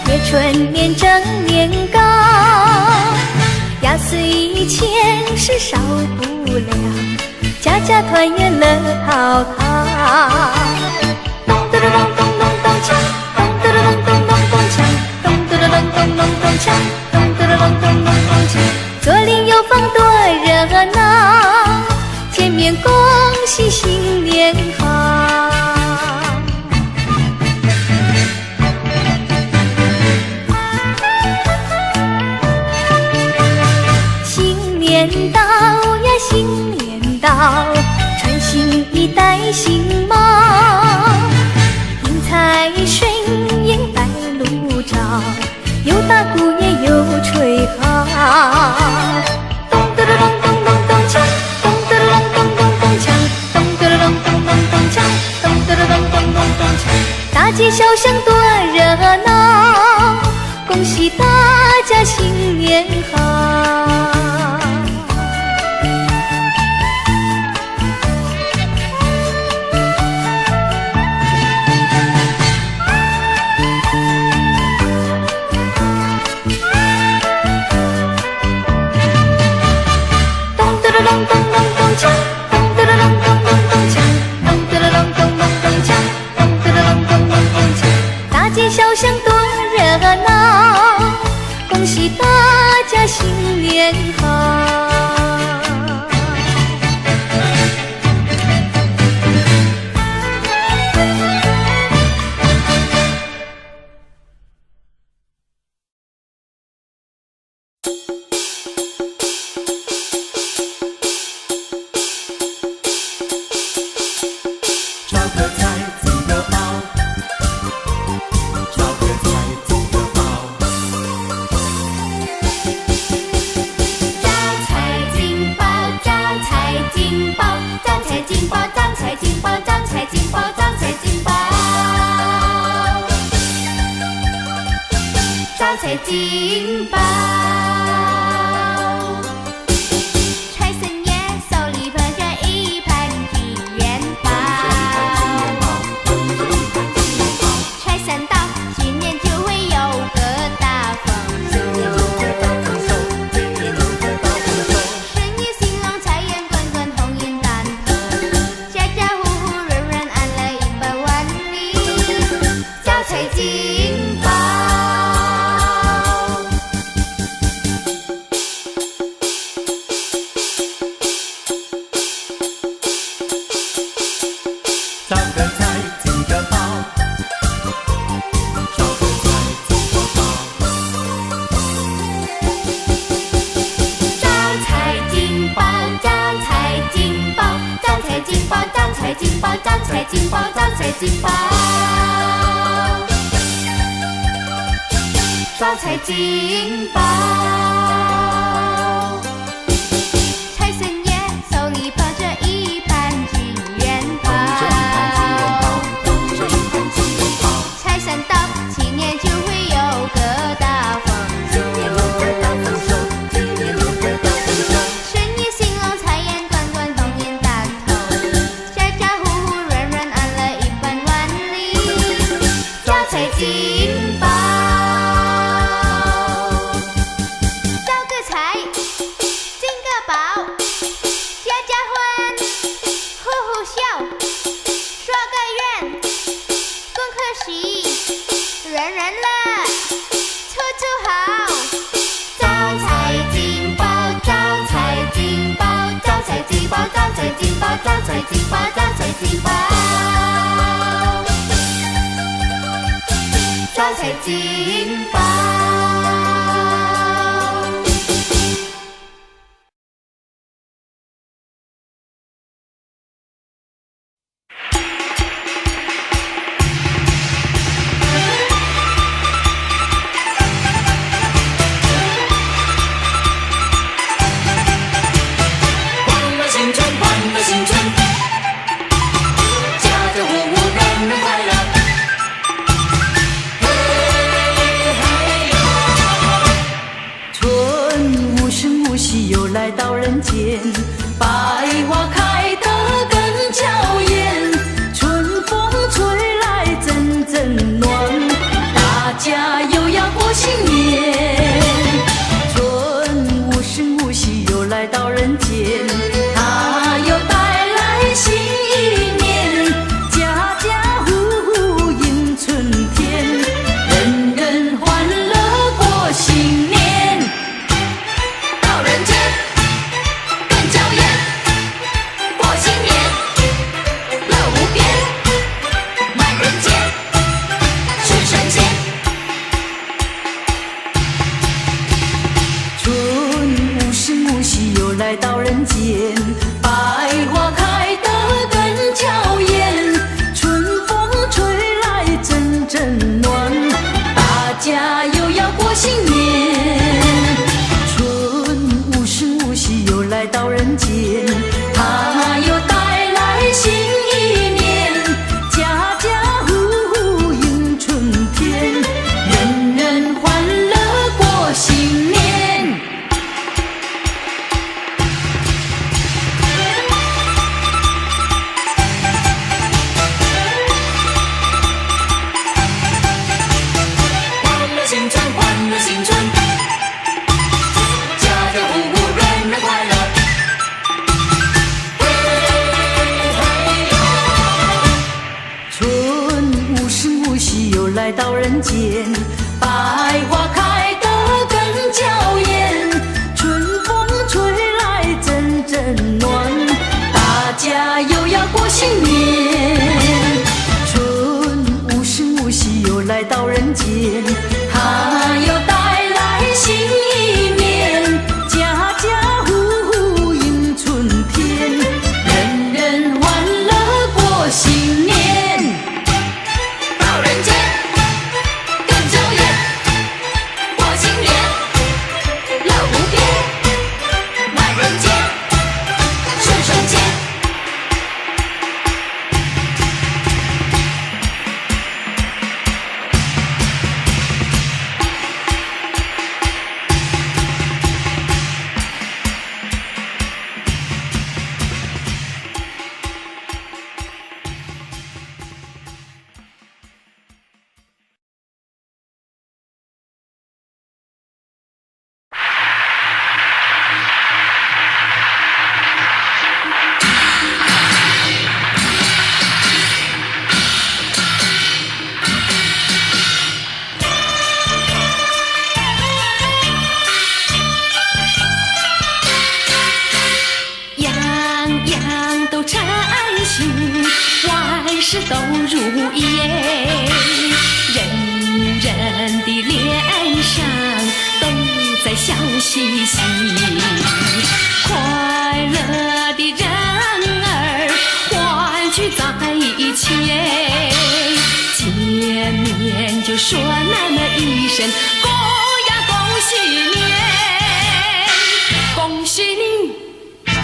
贴春联正年糕，压岁钱是少不了，家家团圆乐陶陶。咚咚咚咚咚咚锵，咚咚咚咚咚咚锵，咚咚咚咚咚咚锵，咚咚咚咚咚咚锵。左邻右坊多热闹，见面恭喜新年好。新年到呀新年到，穿新衣戴新帽，迎财神迎白鹿照，有打鼓也有吹号。咚咚咚咚咚咚锵，咚咚咚咚咚咚锵，咚咚咚咚咚咚锵，咚咚咚咚咚咚锵。大街小巷多热闹，恭喜大家新年好。咚咚咚咚锵，咚咚咚咚咚咚锵，咚咚咚咚咚咚锵，咚咚咚咚咚咚锵。大街小巷多热闹，恭喜大家新年好。招财进宝，财神爷手里捧着一盘金元宝，财神到，今年就会有个大丰收，生意兴隆，财源滚滚，红运当头，家家户户人人安乐100万里，招财进宝。招个财进个宝，招个财进个宝，招财进宝，招财进宝，招财进宝，招财进宝，招财进宝，招财进宝，招财进宝。财神爷手里捧着一盘金元宝，财神到，今年就会有个大丰收，生意兴隆，财源滚滚，红运当头，家家户户人人安乐100万里，招财进宝。招个财，进个宝，家家欢，户户笑，说个愿，恭贺喜，人人乐，处处好。招财进宝，招财进宝，招财进宝，招财进宝，招财进宝，招财进宝，招财进宝。欢乐新春，欢乐新春，家家户户人人快乐。嘿嘿来到人间，百花开得更娇艳，春风吹来阵阵暖，大家又要过新年。春无声无息又来到人间，它又带来新一年，家家户户迎春天，人人欢乐过新年。到人间更娇艳，过新年乐无边，满人间顺顺间。样样都称心，万事都如意，人人的脸上都在笑嘻嘻，快乐的人儿欢聚在一起，见面就说那么一声恭呀恭喜年，恭喜你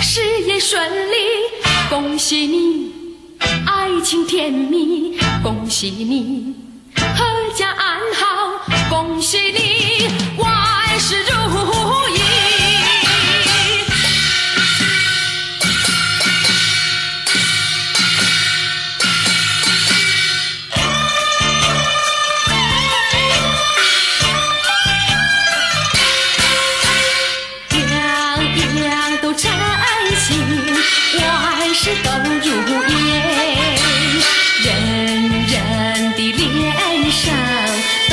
事业顺利，恭喜你爱情甜蜜，恭喜你阖家安好，恭喜你万事如意。样样都称心，万事都如意，人人的脸上都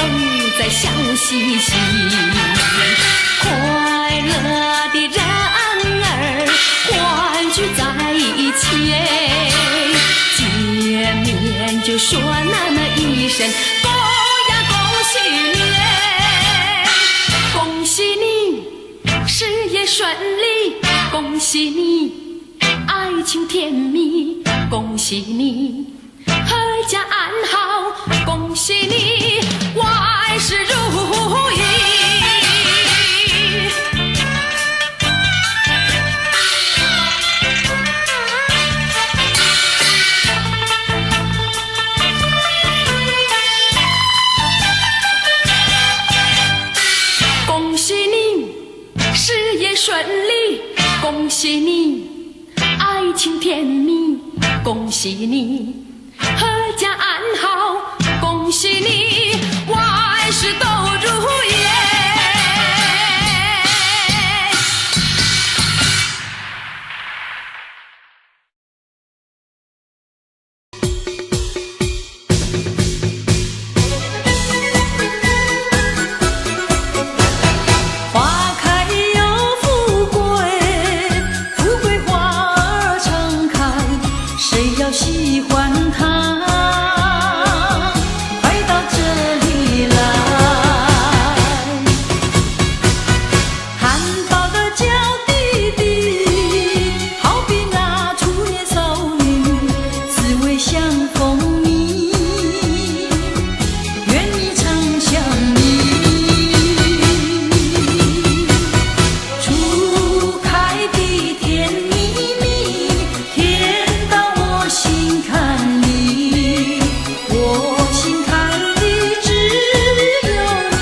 在笑嘻嘻，快乐的人儿欢聚在一起，见面就说那么一声恭呀恭喜年，恭喜你事业顺利，恭喜你爱情甜蜜，恭喜你阖家安好，恭喜你万事如意。恭喜你事业顺利，恭喜你爱情甜蜜，恭喜你阖家安好，恭喜你万事都如意。花开又富贵，富贵花儿常开，谁要喜欢它，快到这里来。含苞的娇滴滴，好比那初恋少女，滋味相逢蜜，愿你常相依。初开的甜蜜蜜，甜到我心坎里，我心坎里只有你，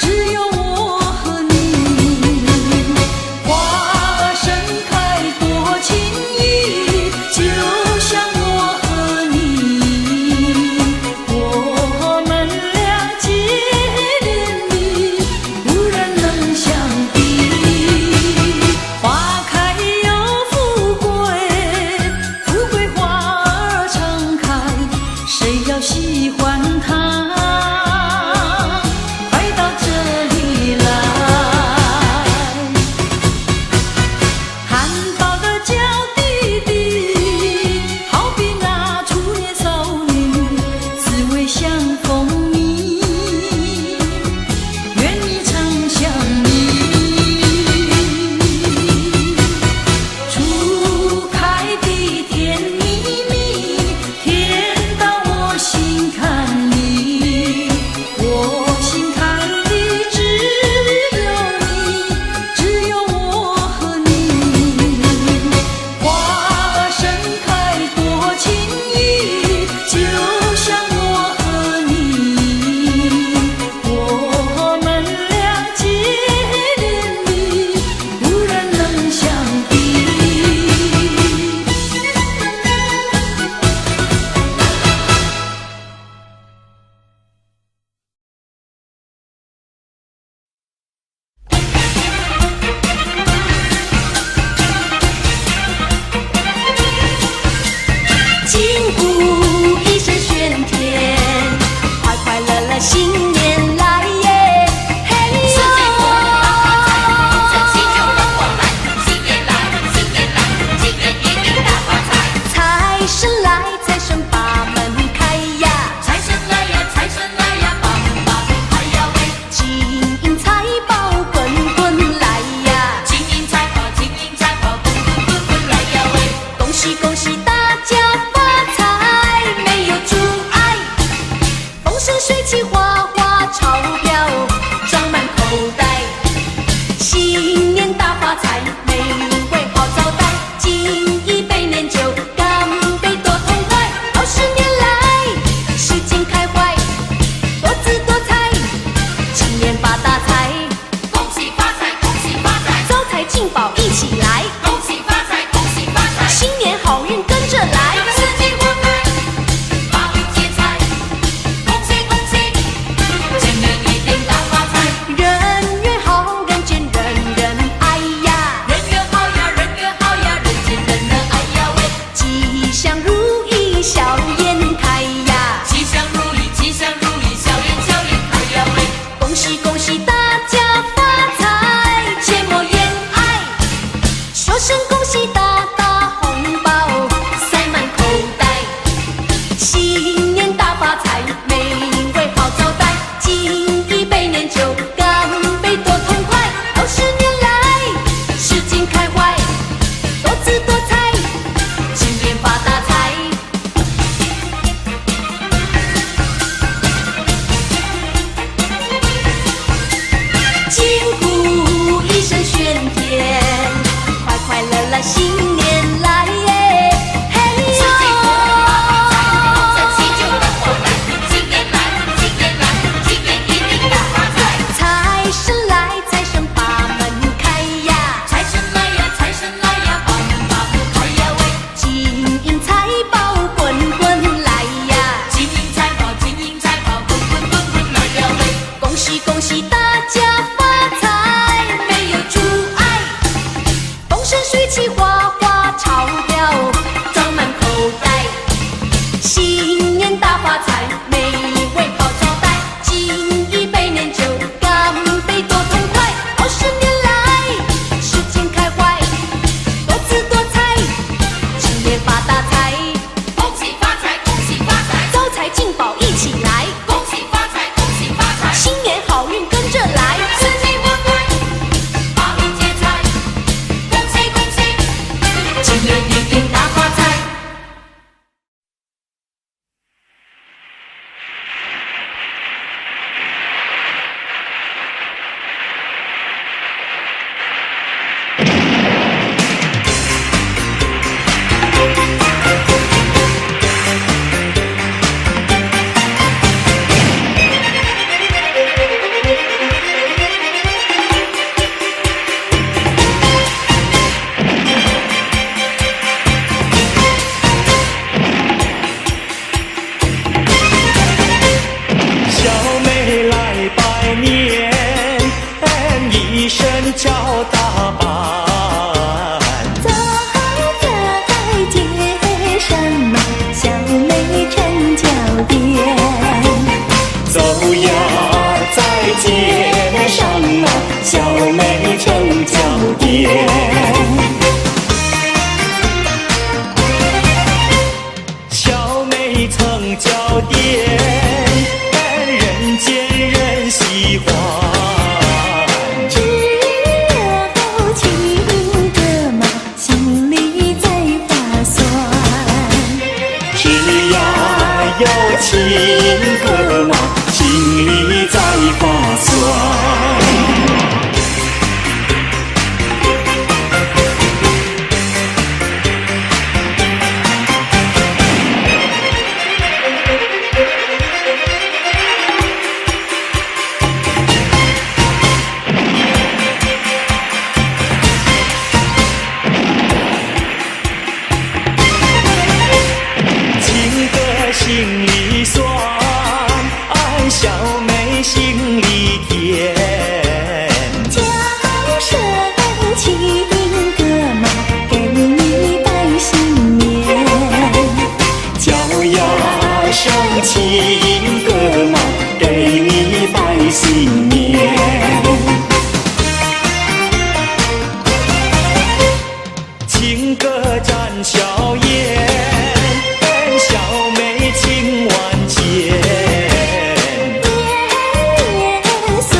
只有我和你。花儿盛开多情意，就像我和你新年大发财，美味好招待，敬一杯年酒，干杯多痛快。20年来，诗经开怀，多姿多彩，新年发大财。金鼓一声喧天，快快乐乐新年来耶！恭喜大家发财，没有阻碍，风生水起，花花钞票装满口袋。新年大发财，美味好招待，敬一杯年酒，干杯多痛快。20年来，诗经开怀，多姿多彩，新年发大财。恭喜发财，恭喜发财，招财进宝一起来，恭喜发财，恭喜发财，新年好运跟着来。四季万来，八路接财，恭喜恭喜，今年一定大发财。叫大板，走在街上嘛，小妹成脚店。走呀，在街上嘛，小妹成脚店。小妹成脚店，人见人喜欢。有情歌嘛，心里在发酸。心里酸，小妹心里甜。叫声情歌嘛，给你拜新年。叫呀声情歌嘛，给你拜新年。情歌展笑颜。情万千，年年岁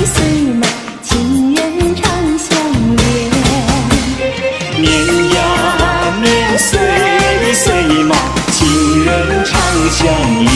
岁嘛，情人常相连。年呀年岁岁嘛，情人常相连。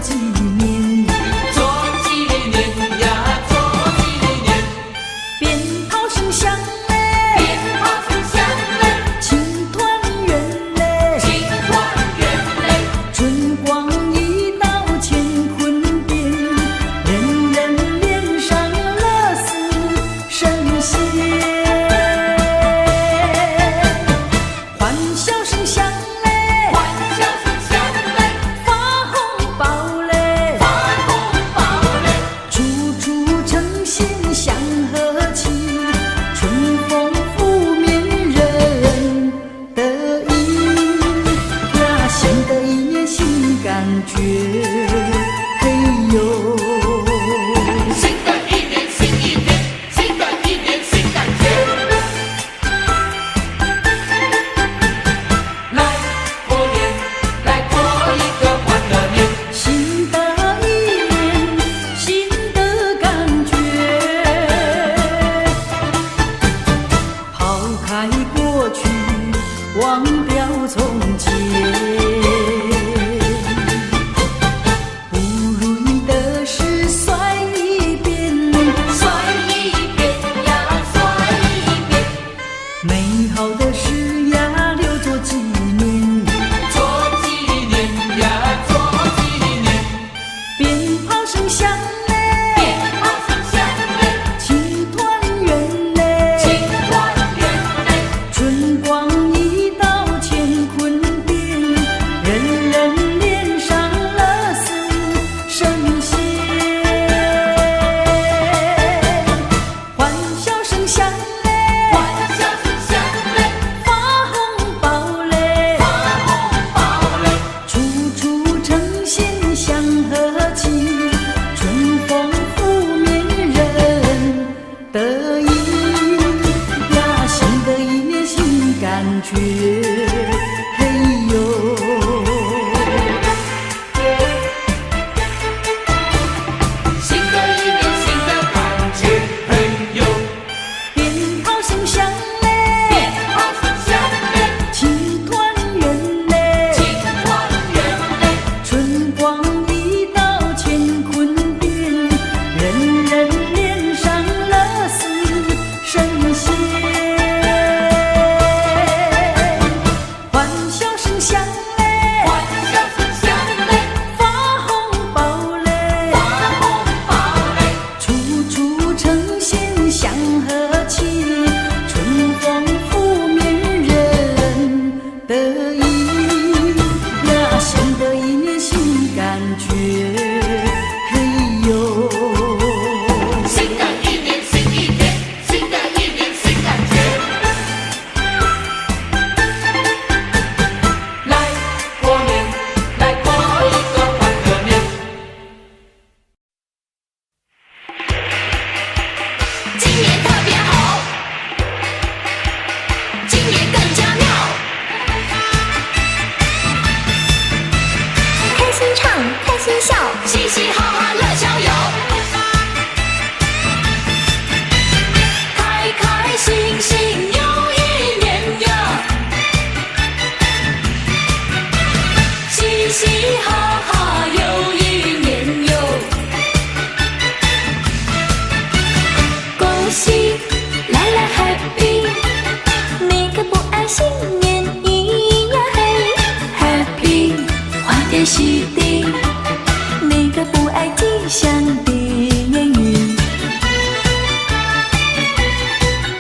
纪念，做纪念呀，做纪念，鞭炮声响嘞，鞭炮声响嘞，庆团圆嘞，庆团圆嘞，春光一道乾坤变，人人脸上乐似神仙。欢笑声响嘞，欢笑声响嘞，发红包嘞，发红包嘞，处处诚心祥和气，春风拂面人得意呀，新的一年新感觉，嘿呦。新的一年新一天，新的一年新感觉。来过年，来过一个欢乐年，新的一年，新的感觉，抛开过去，忘掉从前，不如意的事算一遍，算一遍呀，算一遍，美好的事呀留作纪念，做纪念呀，做纪念，鞭炮声响嘞，鞭炮声响嘞，庆团圆嘞，庆团圆嘞，春光一道乾坤变，人人脸上乐似神仙。欢笑声响嘞，欢笑声响嘞，发红包嘞，发红包嘞，处处诚心祥和气，春风拂面人得意呀，新的一年新感觉，嘿呦。新的一年新的感觉，嘿呦，鞭炮声响嘞，鞭炮声响嘞，庆团圆嘞，庆团圆嘞，春光一道乾坤变，人人脸上乐似神仙。欢笑声响嘞，欢笑声响嘞，发红包嘞，发红包嘞，处处诚心祥和气，春风拂面人得意呀，新的一年新感觉，嘿呦。新的一年新一天，新的一年新感觉。来过年，来过一个欢乐年。今年特别好，今年更加妙。开心唱，开心笑，嘻嘻哈哈乐逍遥，开开心心又一年呀，嘻嘻哈哈又一年哟，恭喜来来 happy，哪个不爱新年咿呀嘿 happy，欢天喜地，哪个不爱吉祥的言语？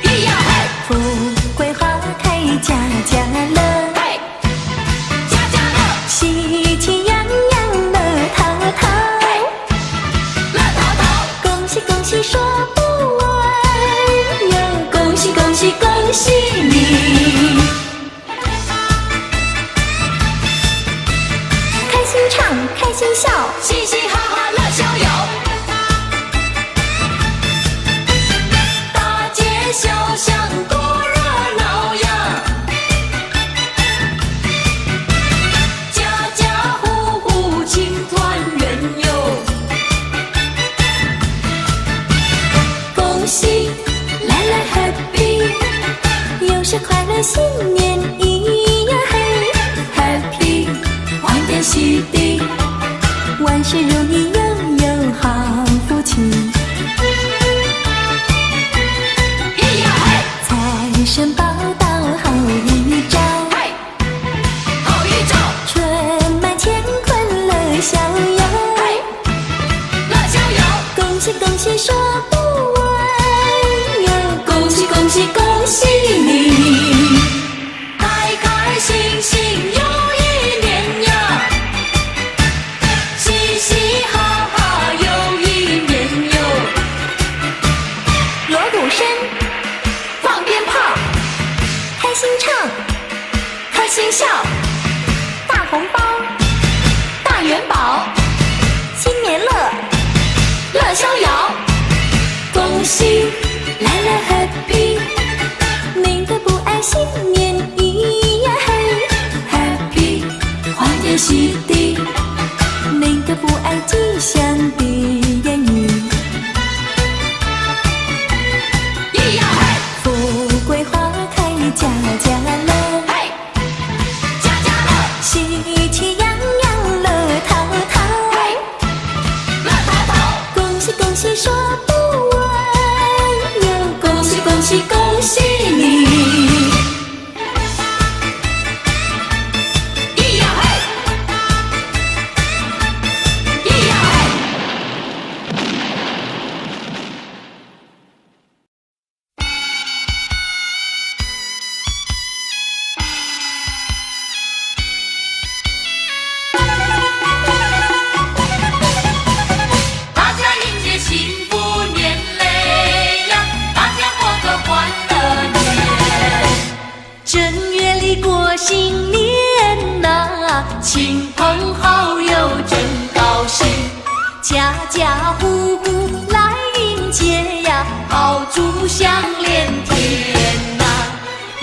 咿呀嘿，富贵花开家家乐，嘿，家家乐，喜气洋洋乐淘淘，乐淘淘，恭喜恭喜说不完呀，恭喜恭喜恭喜你！开心唱，开心笑，嘻嘻哈哈乐逍遥，大街小巷多热闹呀，家家户户庆团圆哟，恭喜来来 happy，又是快乐新年咿呀嘿 happy，欢天喜地，万事如意，拥有好福气。财神报到好预兆，好预兆，春满乾坤乐逍遥，乐逍遥，恭喜恭喜说不完哟，恭喜恭喜恭喜你，开开心心又一年呀，嘻嘻哈哈又一年哟。锣鼓声，放鞭炮，开心唱，开心笑，大红包，大元宝，新年乐，乐逍遥，恭喜来了 Happy， 你的不爱新年咿呀嘿 Happy， 欢天喜地，你的不爱吉祥的言语，咿呀嘿，富贵花开家家乐，嘿，家家乐，喜气洋洋乐淘淘，嘿，乐淘淘，恭喜恭喜说不完哟，恭喜恭喜恭喜你，咿呀嘿，咿呀嘿。大家迎接幸福年嘞呀，大家过个欢乐年。正月里过新年呐，亲朋好友真高兴，家家户户来迎接呀，爆竹响连天呐，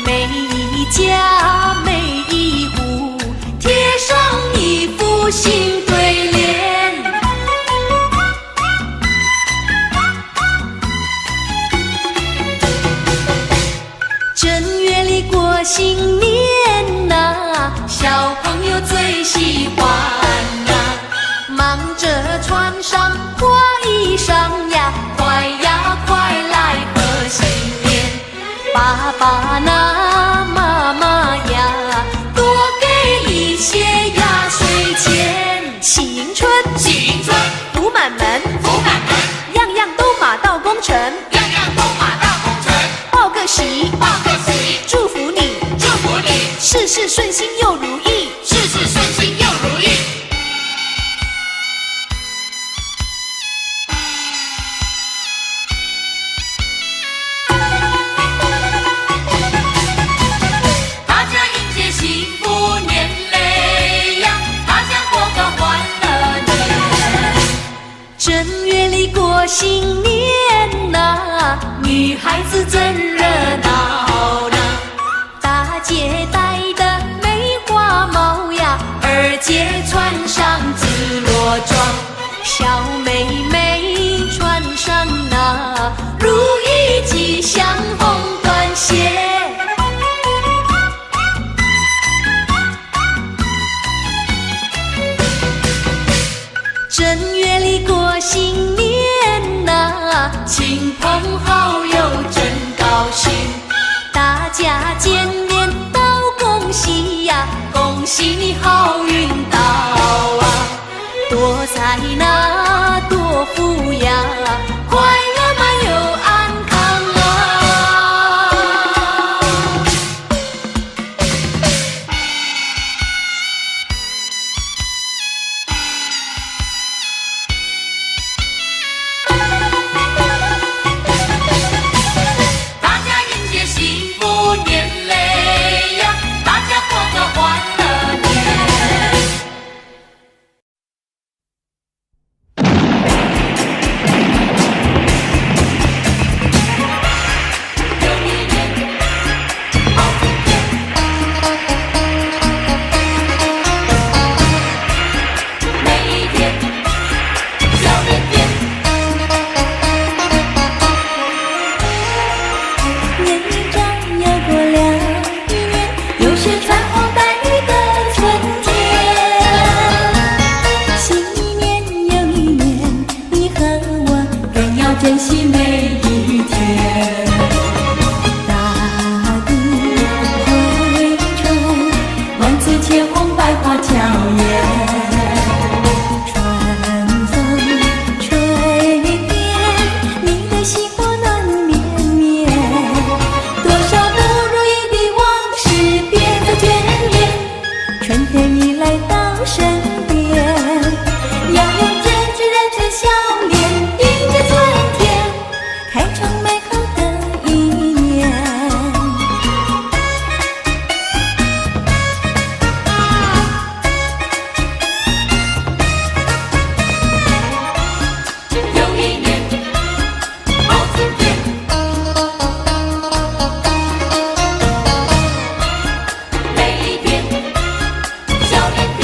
每一家每一户贴上一副新对联。正月里过新年呐，小朋友最喜欢呐，忙着穿上花衣裳呀，快呀快来贺新年。爸爸呐，妈妈呀，多给一些压岁钱。喜迎春，喜迎春，福满门，福满门，样样都马到功成。样样都马到功成。报个喜，报个喜，祝福你，祝福你，事事顺心又如意。事事顺心又如意。大家迎接幸福年嘞呀，大家过个欢乐年。正月里过新年呐，女孩子真热闹呐，大姐戴的梅花帽呀，二姐穿上紫罗装，小妹妹穿上那如意吉祥红缎鞋。正月里过新年呐，亲朋好友真高兴，大家见面都恭喜呀，恭喜你好运到啊，多财那多福呀，快乐满又安康啊。大家迎接幸福年嘞呀，大家过个欢乐年。珍惜每一天。大地回春，万紫千红，百花娇艳。春风吹遍，你的心窝暖绵绵。多少不如意的往事别再眷恋，春天已来到身边，要用真挚认真笑脸迎着春天，开创美好的一年。又一年，好春天，每一天，笑脸变。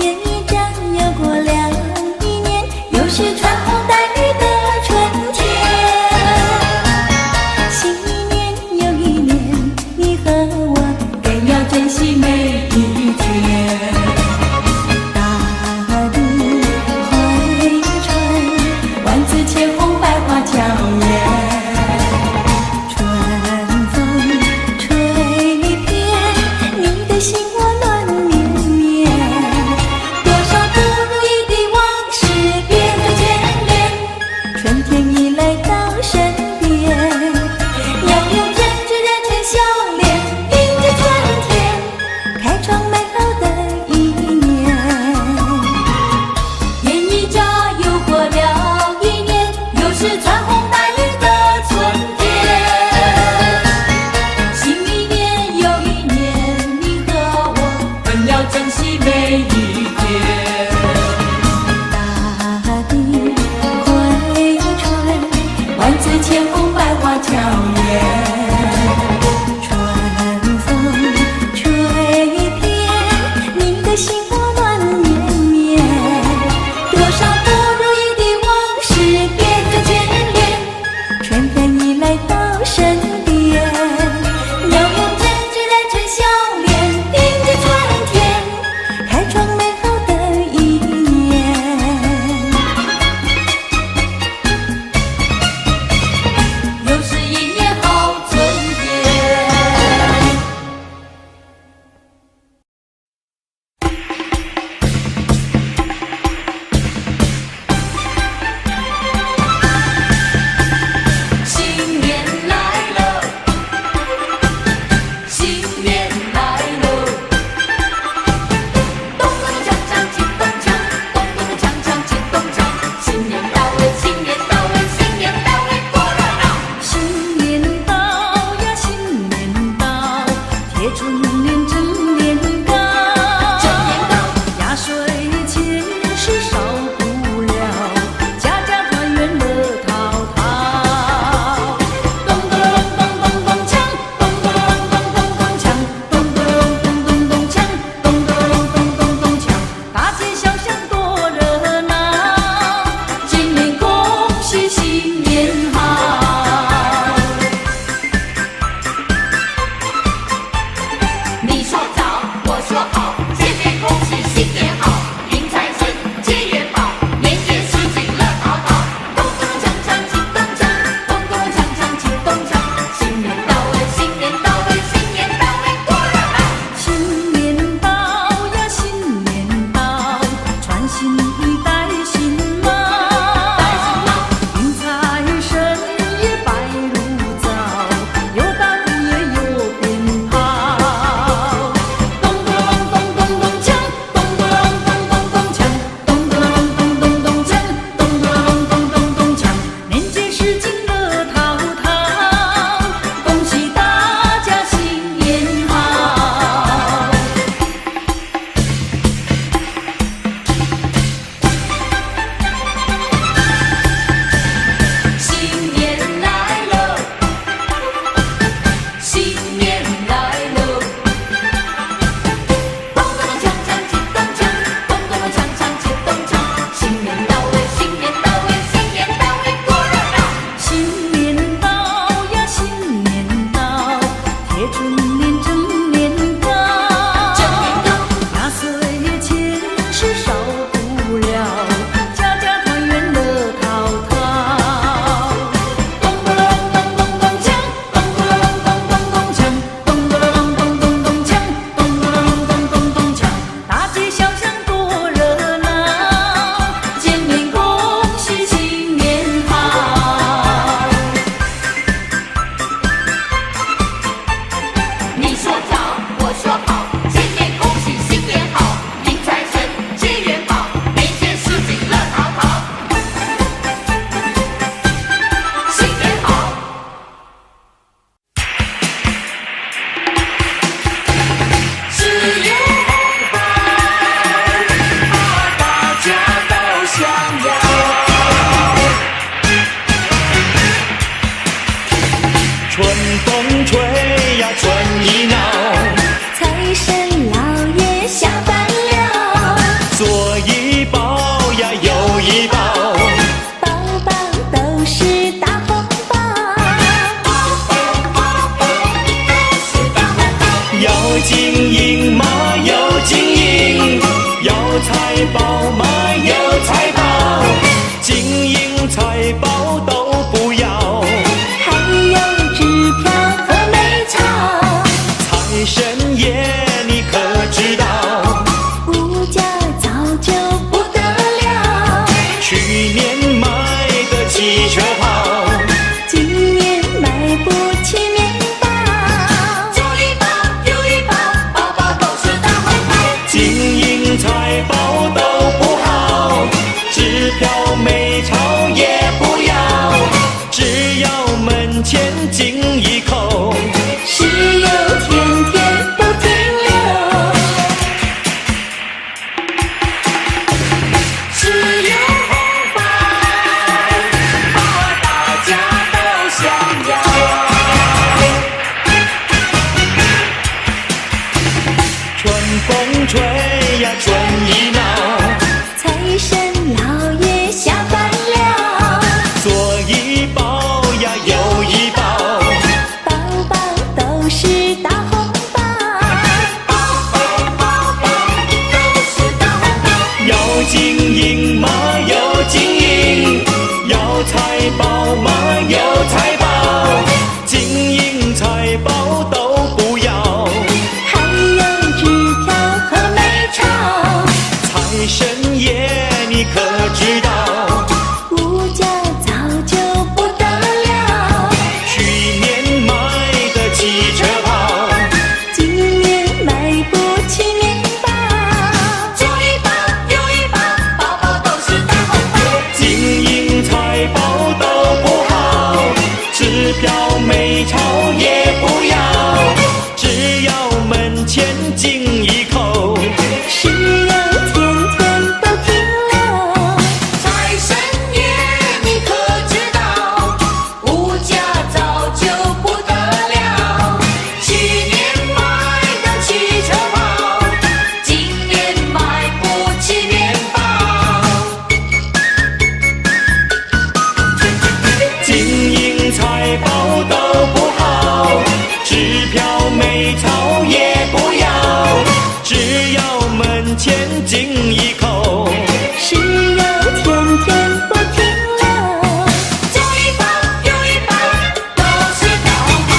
眼一眨又过了一年，又是穿红戴绿的春天。新一年又一年，你和我更要珍惜每一天。大地回春，万紫千红，百花娇艳。春风吹遍，你的心窝暖绵绵。多少不如意的往事别再眷恋，春天已来到身边，要用真挚认真笑脸迎着春天，开创美好的一年。眼一眨又过了一年，又是穿红戴绿的春天。新一年又一年，你和我更要珍惜每一天。大地回春，万紫千红，百花娇艳。春风吹遍，你的心窝暖绵绵。多少不如意的往事别再眷恋，春天已来到身边，要用真挚认真笑脸迎着春天，开创美好的宝马有财宝，金银财宝都不要，还有支票和美钞。财神爷你可知道，物价早就不得了，去年买的汽车跑，今年买不起面包。左一包右一包，包包都是大红包。金银财宝都不好，支票美钞也不要，只要门前进一口，石油天天不停流，只有红包，大家都想要。春风吹呀春意闹，财神老爷吓坏了，左一包呀右一包，包包都是大红包。都是大红包。要金银嘛有金银，要财宝嘛有财宝，金银财宝都不要，还有支票和美钞。财神爷你可知道，物价早就不得了，去年买的汽车跑，今年买不起面包。左一包右一包，包包都是大红包。金银财宝都不好，支票美钞也不要，只要门前进一口，石油天天都停流，财神爷你可知道，物价早就不得了，去年买的汽车跑，今年买不起面包。金银财宝都不好，支票美钞也不要，只要门前进一口，石油天天不停流，左一包右一包，都是大红包。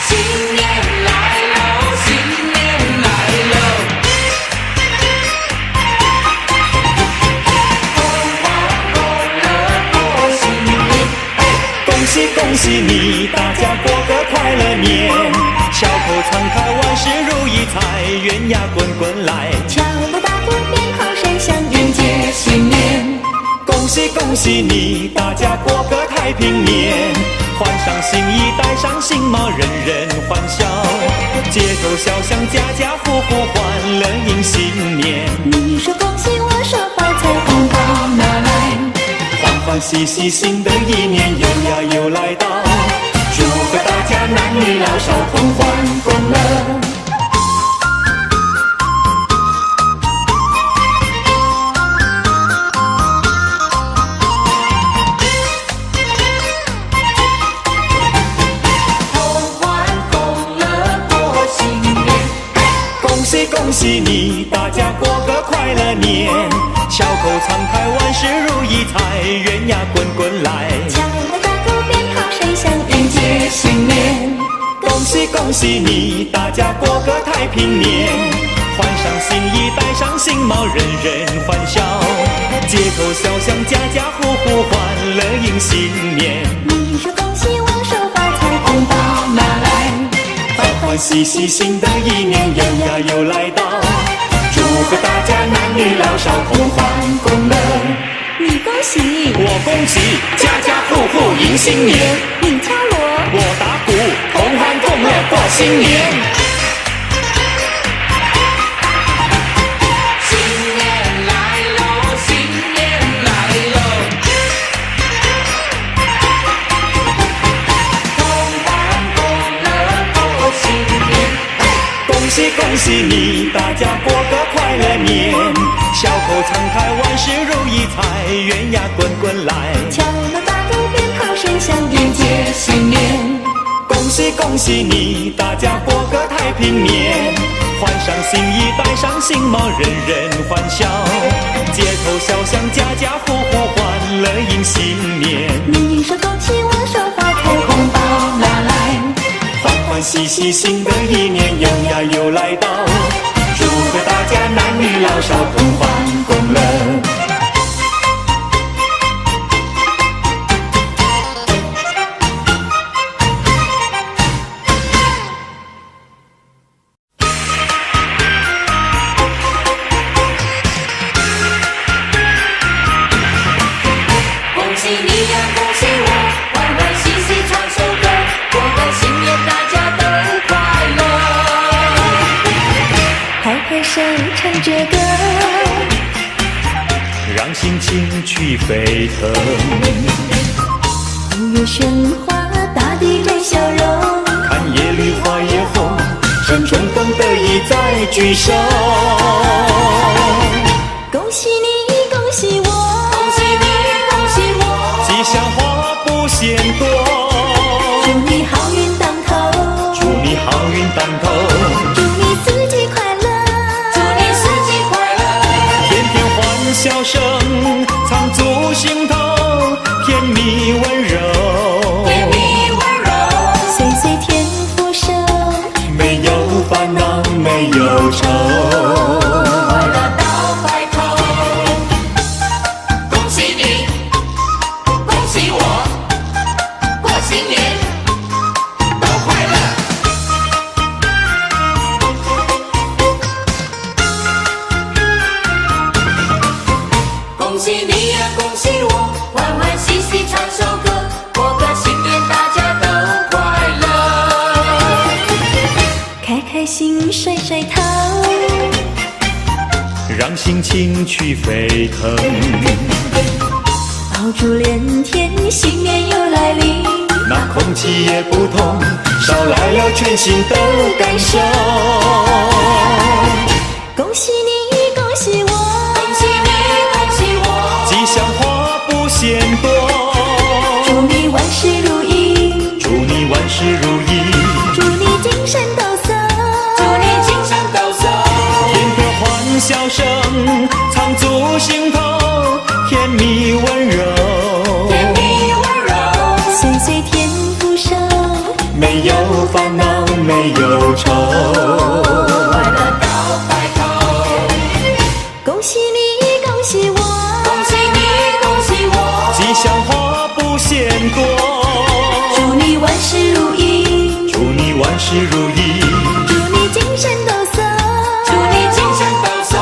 新年来喽，新年来喽，红花红了过新年。恭喜恭喜你，大家过个快乐年，笑口常开，万事如意，财源呀滚滚来。敲锣打鼓鞭炮声响，迎接新年，恭喜恭喜你，大家过个太平年，换上新衣，戴上新帽，人人欢笑，街头小巷，家家户户欢乐迎新年，你说恭喜，我说发财，红包拿来。欢欢喜喜，新的一年又来到，祝贺大家男女老少同欢共乐。同欢共乐过新年。恭喜恭喜你，大家过个快乐年，笑口常开，万事如意，财源呀滚滚来。敲锣打鼓鞭炮声响，迎接新年，恭喜恭喜你，大家过个太平年，换上新衣，戴上新帽，人人欢笑，街头小巷，家家户户欢乐迎新年，你说恭喜，我说发财，红包拿来。欢欢喜喜，新的一年又来到，祝贺大家男女老少同欢共乐。你恭喜，我恭喜，家家户户迎新年，你敲锣，我打鼓，同欢共乐过新年。新年来喽，新年来喽，同欢共乐过新年。恭喜恭喜你，大家过个快乐年，笑口常开，万事如意，财源呀滚滚来。敲锣打鼓鞭炮声响，迎接恭喜你，大家过个太平年。换上新衣，戴上新帽，人人欢笑。街头小巷，家家户户欢乐迎新年。你说恭喜，我说发财，红包拿来。欢欢喜喜，新的一年又来到。祝贺大家男女老少同欢共乐。唱着歌，让心情去沸腾。五月喧哗，大地在笑容。看夜绿花也红，生春更得意再聚首。恭喜你，恭喜我，恭喜你，恭喜我，吉祥话不嫌多。祝你好运当头，祝你好运当头。祝你四季快乐，祝你四季快乐，天天欢笑声藏足心头，甜蜜温柔，甜蜜温柔，岁岁添福寿，没有烦恼没有愁。快乐到白头。恭喜你，恭喜我，过新年都快乐。恭喜你呀，恭喜我，欢欢喜喜唱首歌，过个新年大家都快乐。开开心甩甩头，让心情去沸腾。爆竹连天，新年又来临。那空气也不同，捎来了全新的感受。恭喜你，恭喜我，恭喜你，恭喜我，吉祥话不嫌多。祝你万事如意，祝你万事如意，祝你精神抖擞，祝你精神抖擞，天天欢笑声藏足心头，甜蜜温柔，甜蜜温柔，岁岁添福寿，没有烦恼没有愁。快乐到白头。恭喜你，恭喜我，恭喜你，恭喜我，吉祥话不嫌多。祝你万事如意，祝你万事如意，祝你精神抖擞，祝你精神抖擞，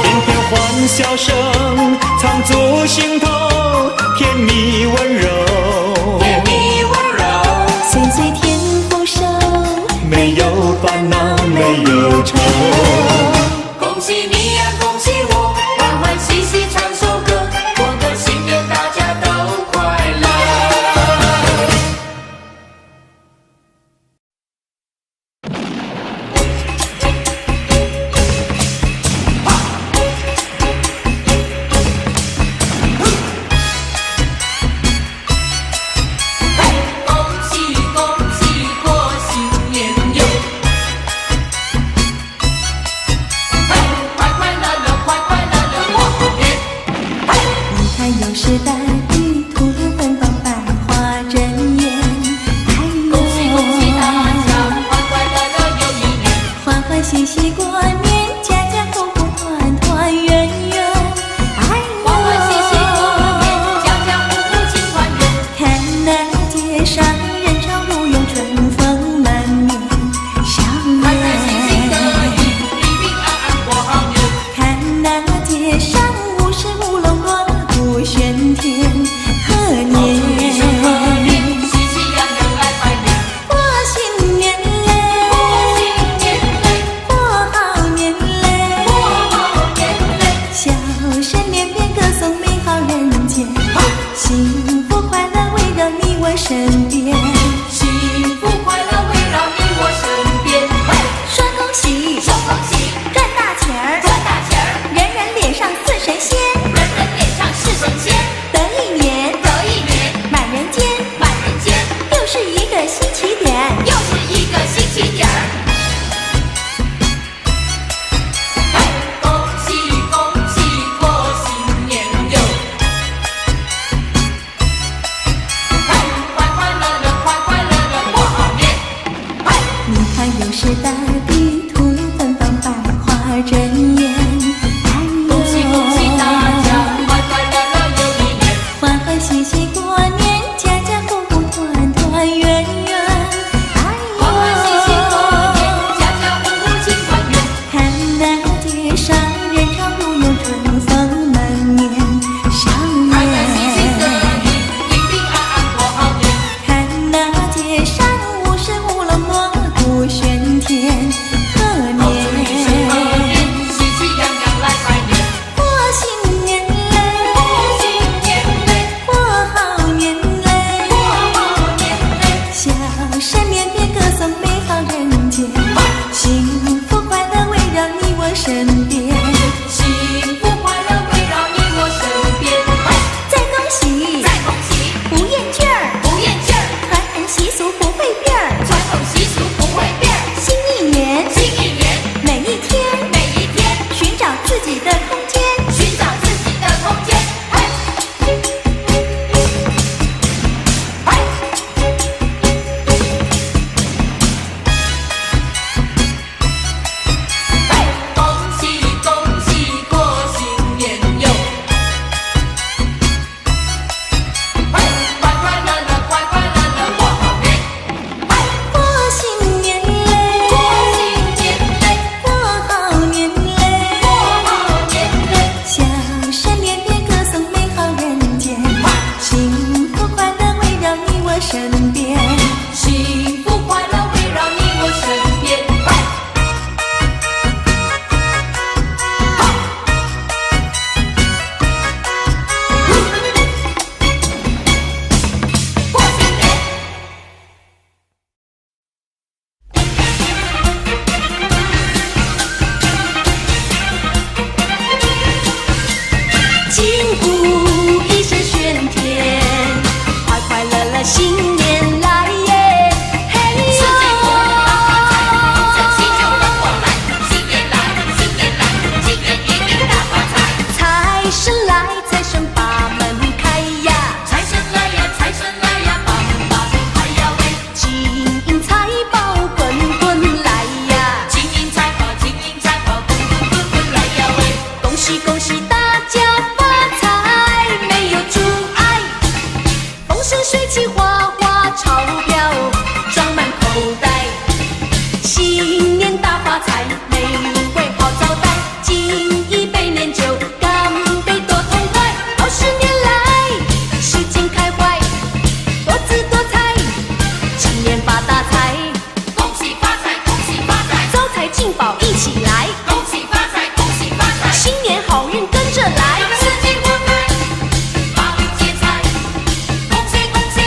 天天欢笑声藏足心头，甜蜜温柔，甜蜜温柔，岁岁添福寿，没有烦恼没有愁。恭喜你呀，恭喜我，欢欢喜喜唱首歌，过个新年大家都快乐。恭喜恭喜过新年哟！快快乐乐，快快乐乐过好年！你看又是大雨，突然芬芳百花争艳。哎呦，恭喜恭喜大家，快快乐乐又一年！欢欢喜喜过年，家家户户团团圆圆。哎呦，欢欢喜喜过年，家家户户庆团圆。看那街上人潮如涌，春风满面笑开开心心的脸。平平安安过好年。看那街上舞狮舞龙锣鼓喧天，贺祝你生贺年年，喜气洋洋来拜年。过新年嘞，过新年嘞，过好年嘞，过好年嘞。笑声连篇，歌颂美好人间，幸福快乐围绕你我身边。幸福快乐围绕你我身边。说恭喜，说恭喜，赚大钱儿，赚大钱儿，人人脸上似神仙，人人脸上是神仙。得一年，得一年，满人间，满人间，又是一个新起点。又是声水起哗哗，钞票装满口袋。新年大发财，玫瑰好招待，敬一杯年酒，干杯多痛快。好10年来，世间开怀，多姿多彩，今年发大财，恭喜发财，恭喜发财，招财进宝一起来，恭喜发财，恭喜发财，新年好运跟着来。四季花开，八路接财，恭喜恭喜，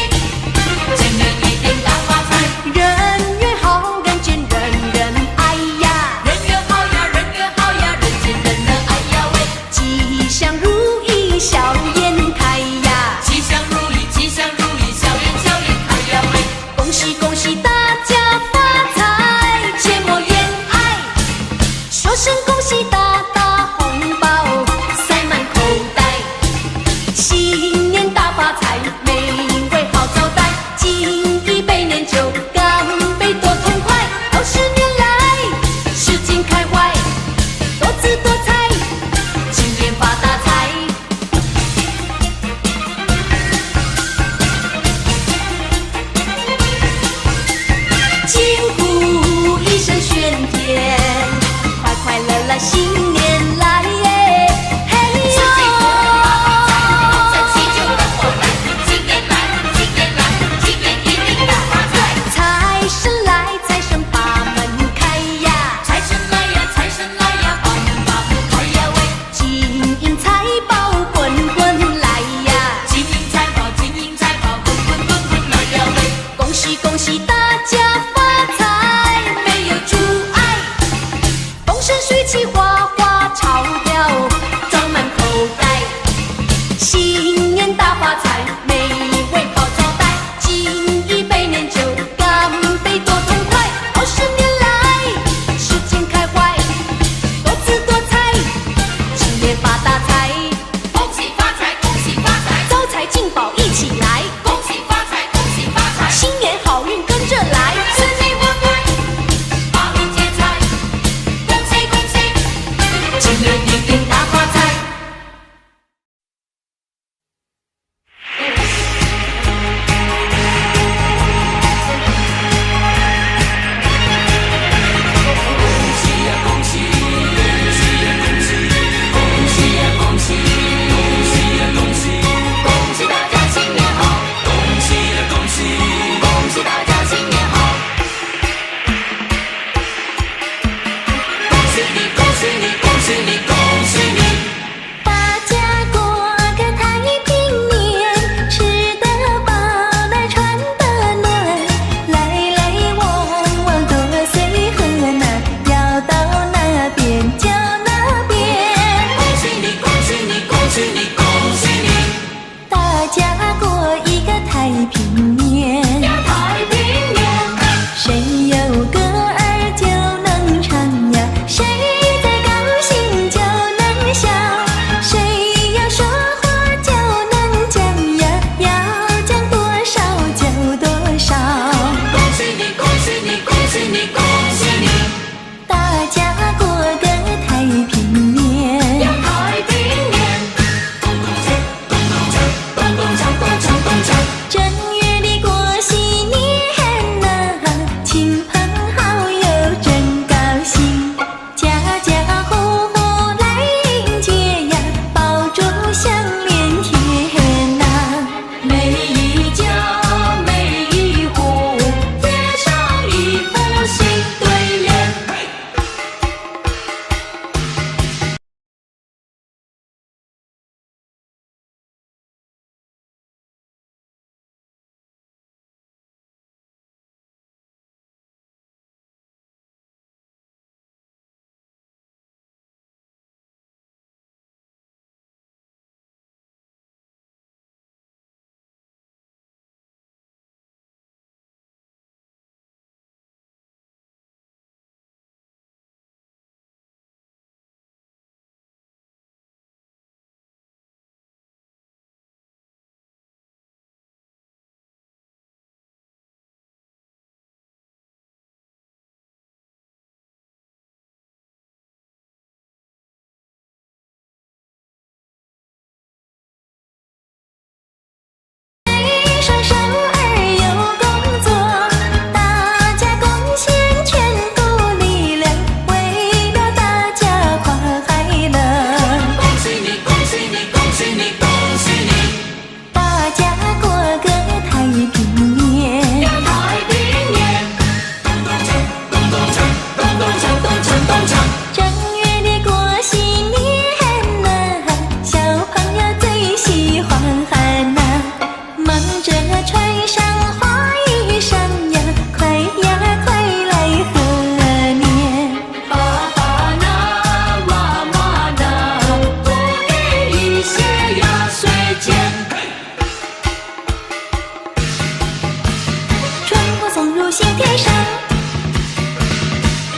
天上，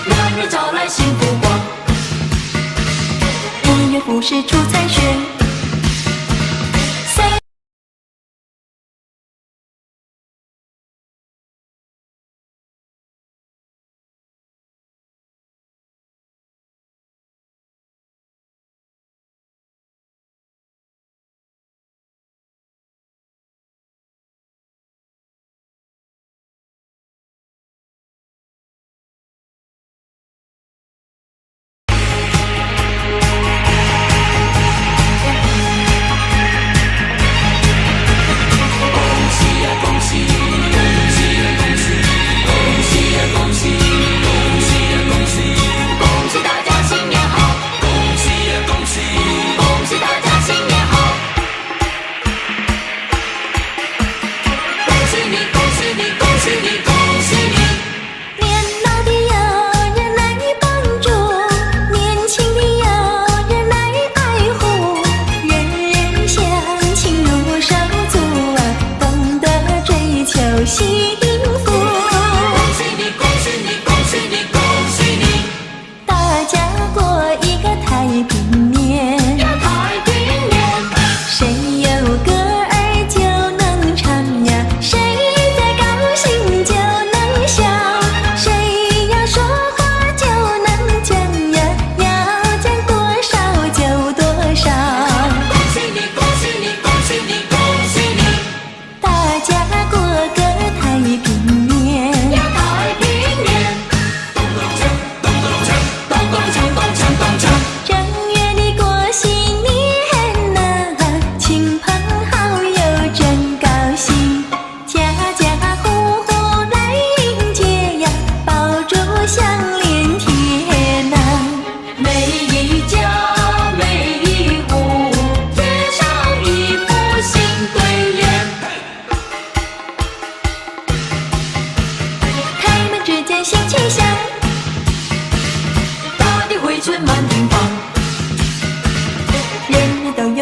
男人招来幸福光，五月不是出残雪。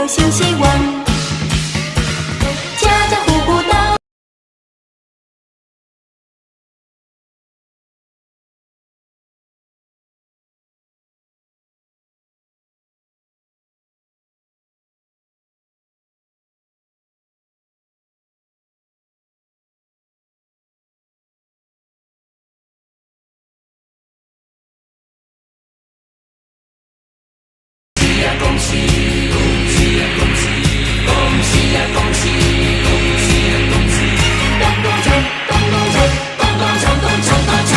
新希望，家家户户都。恭喜！恭喜呀！恭喜！恭喜呀！恭喜！恭喜呀！恭喜！咚咚锵，咚咚锵，咚咚锵，咚锵咚锵。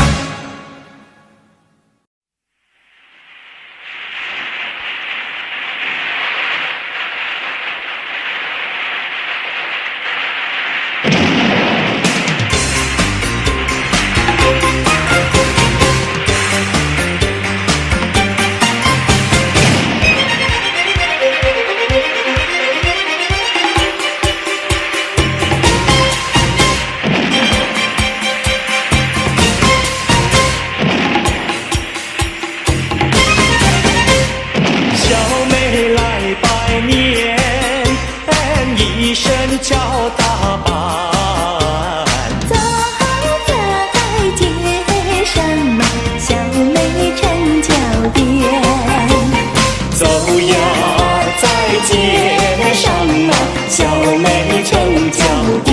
叫打扮，走在街上嘛，小妹成脚颠。走呀，在街上嘛，小妹成脚颠。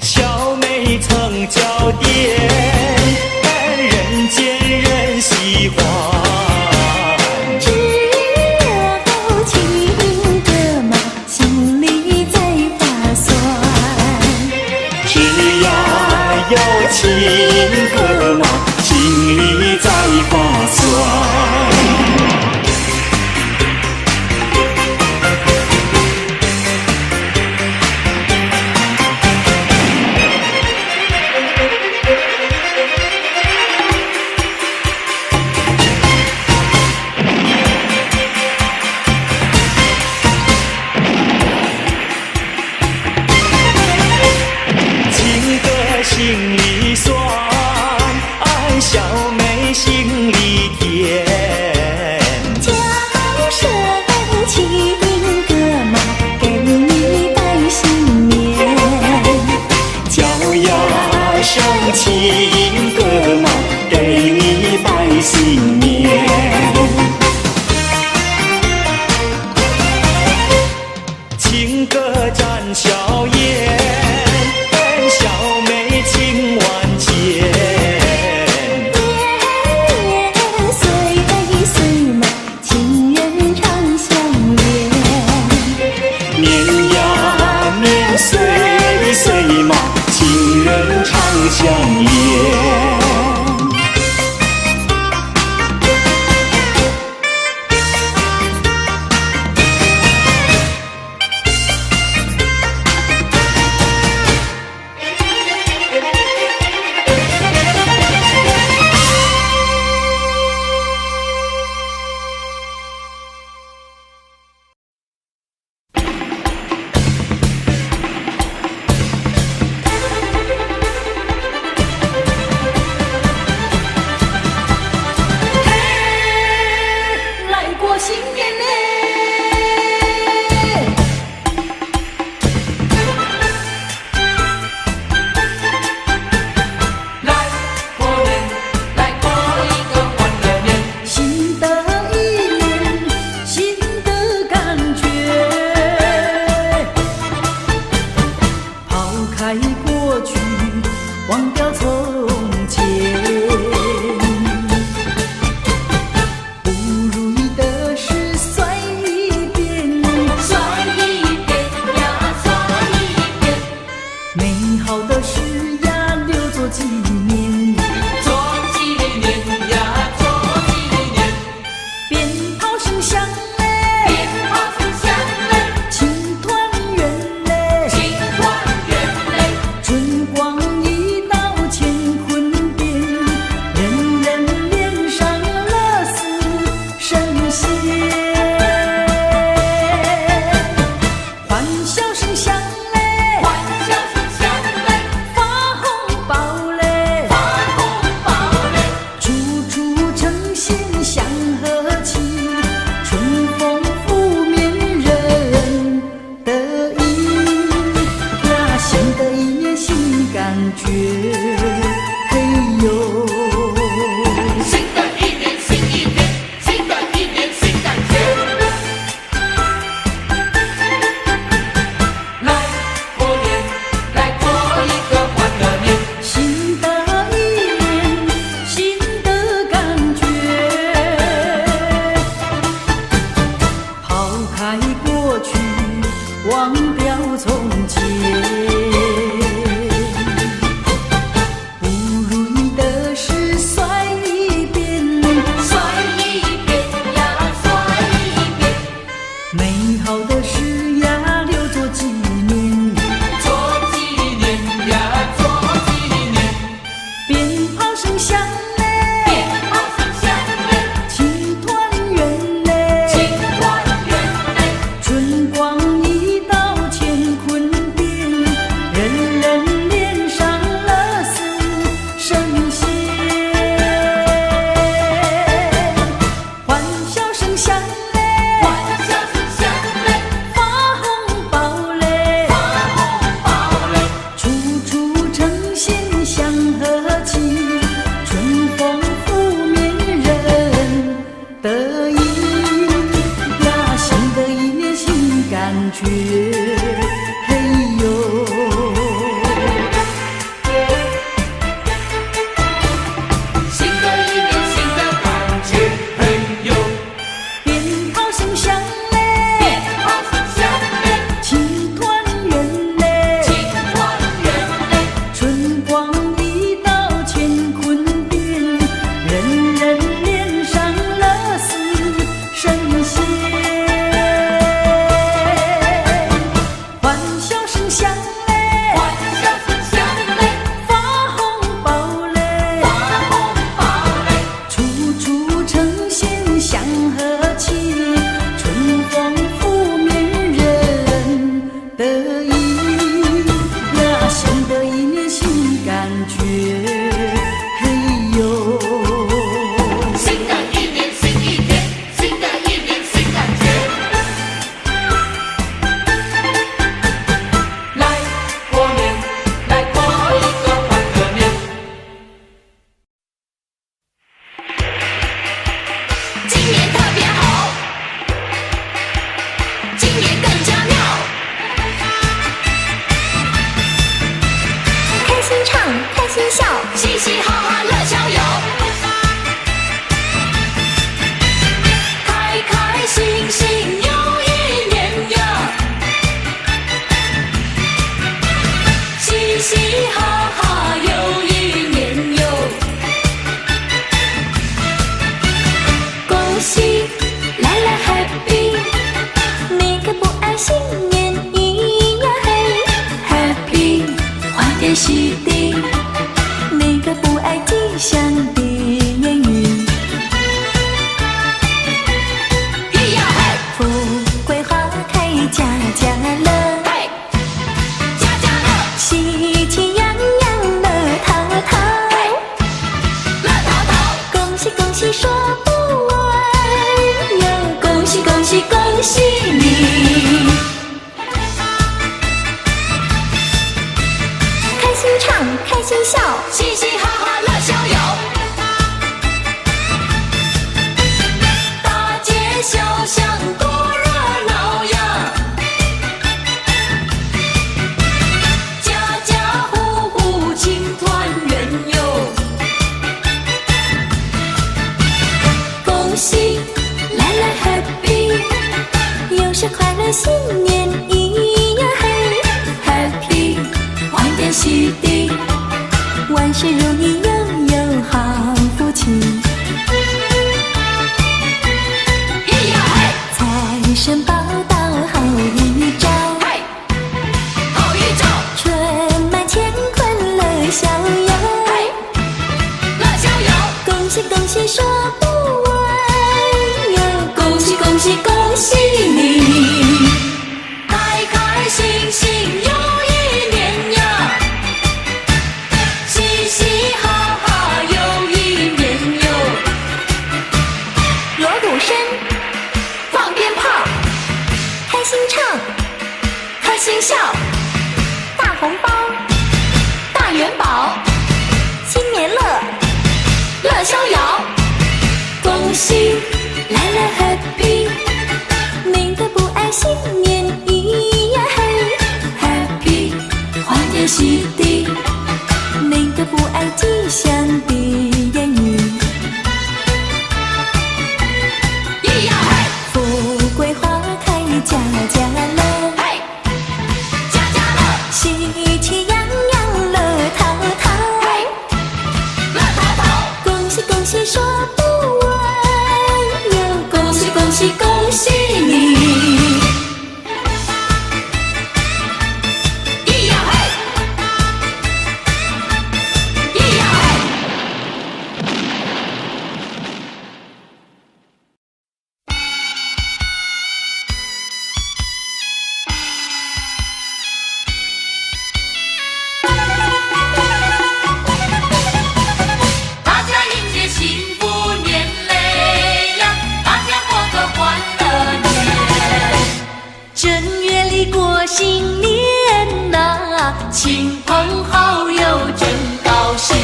小妹成脚颠，人见人喜欢。有情歌嘛，心里在划算。情歌心里酸，小妹心里甜。叫声情歌嘛，给你拜新相连。来新年咿呀嘿 ，Happy 欢天喜地，哪个不爱吉祥的言语？咿呀嘿，富贵花开家家乐，嘿，家家乐，喜气洋洋乐淘淘，乐淘淘，恭喜恭喜说不完哟，恭喜恭喜恭喜你！开心唱，开心笑，嘻嘻哈哈乐逍遥，大街小巷多热闹呀，家家户户庆团圆哟，恭喜来来 Happy， 又是快乐新年咿呀嘿 ，Happy 欢天喜地，万事如意拥有好福气，咿呀嘿，财神报到好预兆，嘿，好预兆，春满乾坤乐逍遥，嘿，乐逍遥，恭喜恭喜说不完哟，恭喜恭喜恭喜你！开开心心又一年呀，嘻嘻哈哈又一年哟，锣鼓声，放鞭炮，开心唱，开心笑，大红包，大元宝，新年乐，乐逍遥，恭喜来来 Happy， 哪个不爱新年咿呀嘿 ，Happy 欢天喜地，哪个不爱吉祥的言语？咿呀嘿，富贵花开家家乐，嘿，家家乐，喜气洋洋乐淘淘，嘿，乐淘淘，恭喜恭喜说不完哟，恭喜恭喜恭喜你！咿呀嘿，咿呀嘿。大家迎接幸福年嘞呀，大家过个欢乐年。正月里过新年呐，亲朋好友真高兴，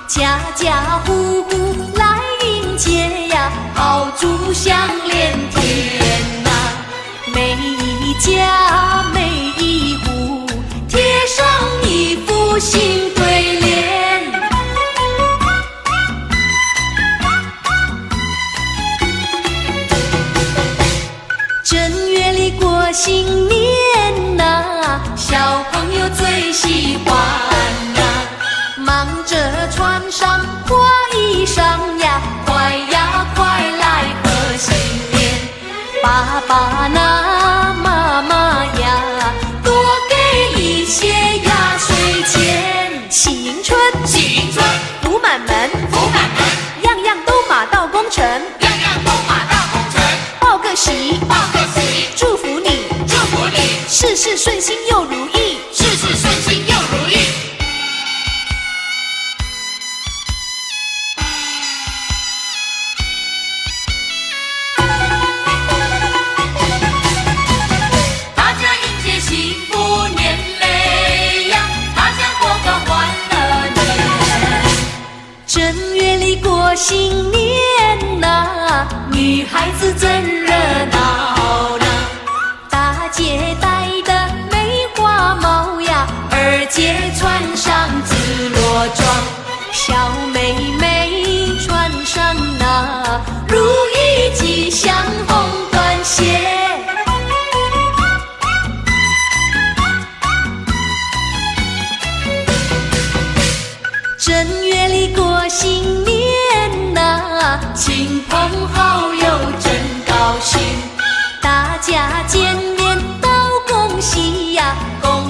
家家户户来迎接呀，炮竹响连天呐，每一家每一户贴上一副新对联。正月里过新年呐，小朋友最喜欢呐，忙着穿上花衣裳呀，快呀快来贺新年，爸爸呐妈妈呀，多给一些压岁钱。喜迎春，喜迎春，福满门，福满门，样样都马到功成，样样都马到功成，报个喜，报个喜，祝福你，祝福你，事事顺心又如意。事事顺心又如意。大家迎接幸福年嘞呀，大家过个欢乐年。正月里过新年呐，女孩子真热闹呢，大街带的梅花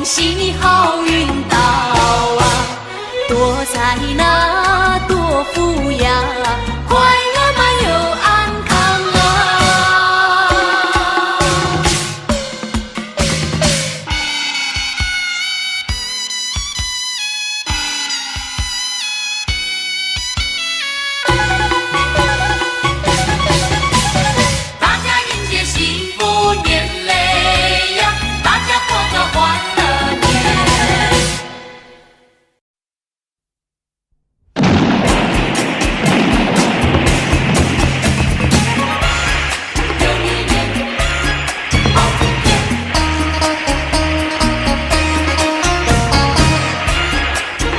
喜你好运到啊！多财那多福呀，快乐满又安康啊！大家迎接幸福年嘞呀，大家过个欢乐年。有一年好春天，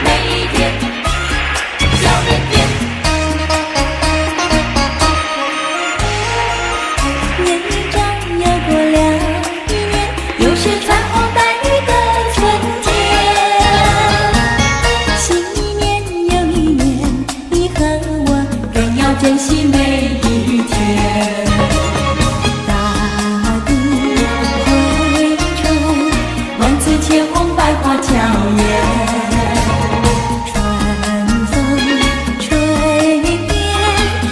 每一天笑脸变。年一长又过了一年，又是穿红戴绿的春天。新一年又一年，你和我更要珍惜每一天。大地回春，万紫千红，百花娇艳。春风吹遍，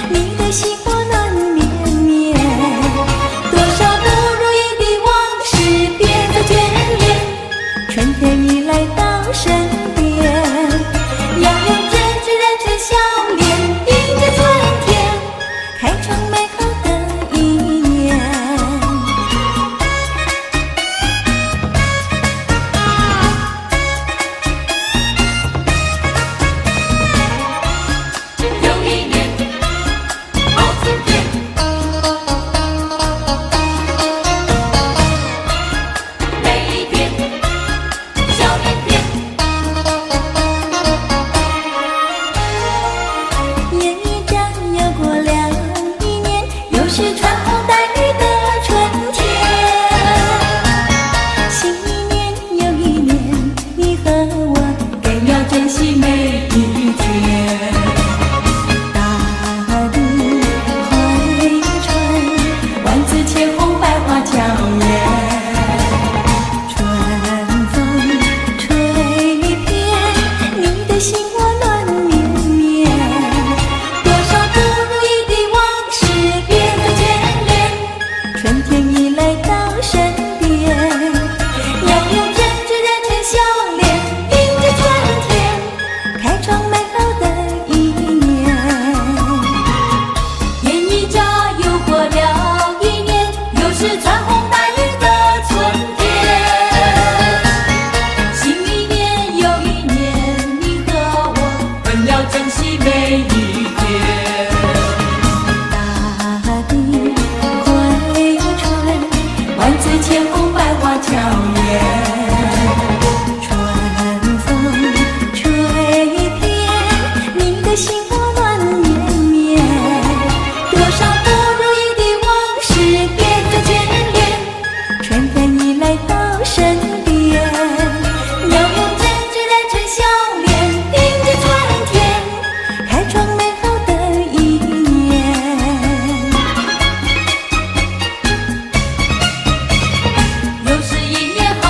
你的心窝暖绵绵。多少不如意的往事，别再眷恋。春天已来到身边，要用真挚认真笑脸，迎接春天，开创美好的一年。有一年好春天，每一天笑脸变。年一长又过了一年，又是穿红戴绿的春天。新一年又一年，你和我更要珍惜每一天。大地回春，万紫千红，百花娇艳。春风吹遍，你的心窝暖绵绵。多少不如意的往事，别再眷恋。春天已来到身边，要用真挚认真笑脸，迎接春天，开创美好的一年。年一眨又过了一年，又是穿红戴绿的春天。新一年又一年，你和我更要珍惜每一天。大地回春，万紫千红，百花娇艳。春风吹遍，你的心窝暖绵绵。多少不如意的往事，别再眷恋。春天已来到身边，要用真挚认真笑脸，迎接春天，开创美好的一年。又是一年好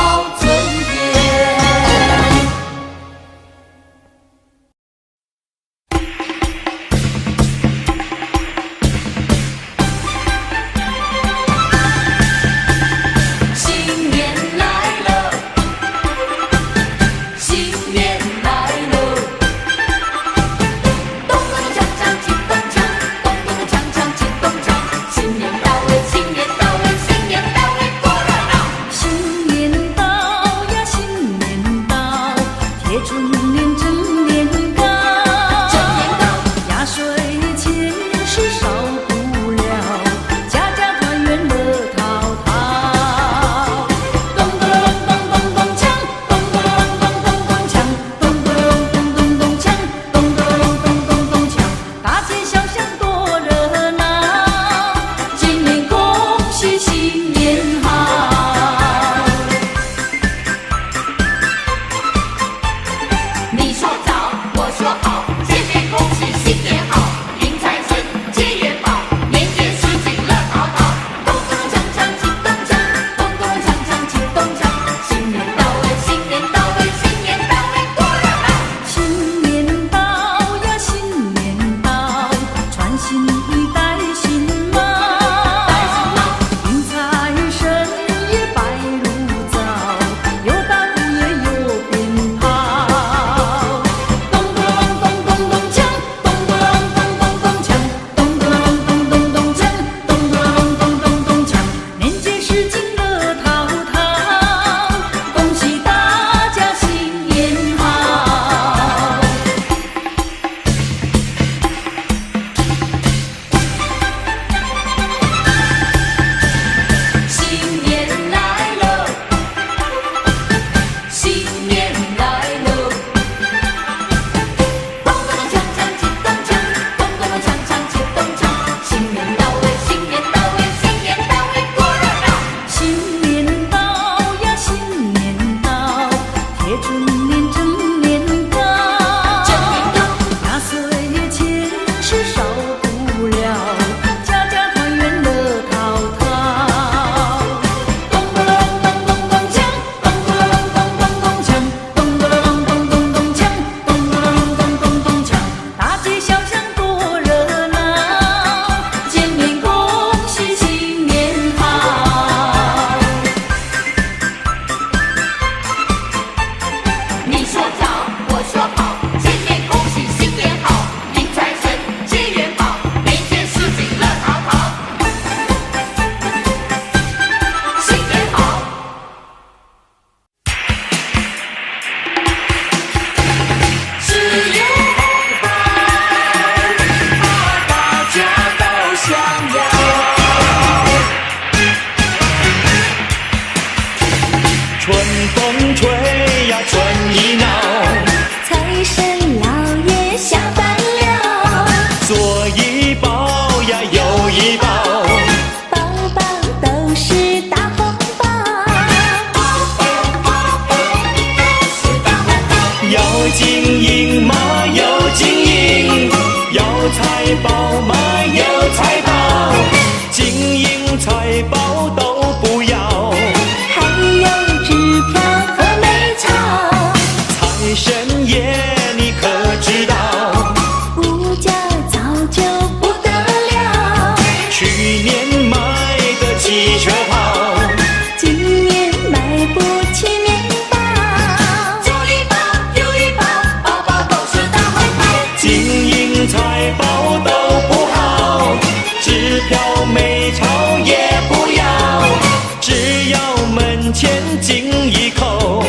门前敬一口，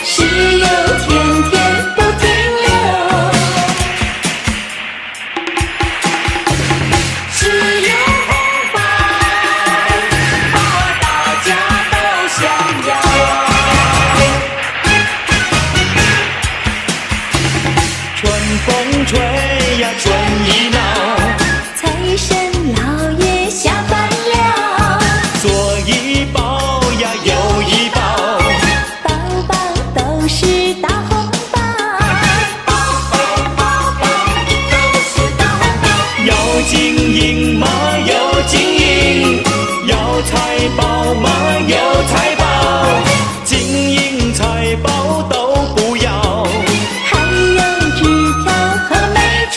石油天天不停留，石油红包，大家都想要。春风吹呀春意闹，财神老爷下凡了，左一包呀右一包，包包都是大红包，都是大红包。要金银嘛有金银，要财宝嘛有财宝，金银财宝都不要。还有纸条和美钞，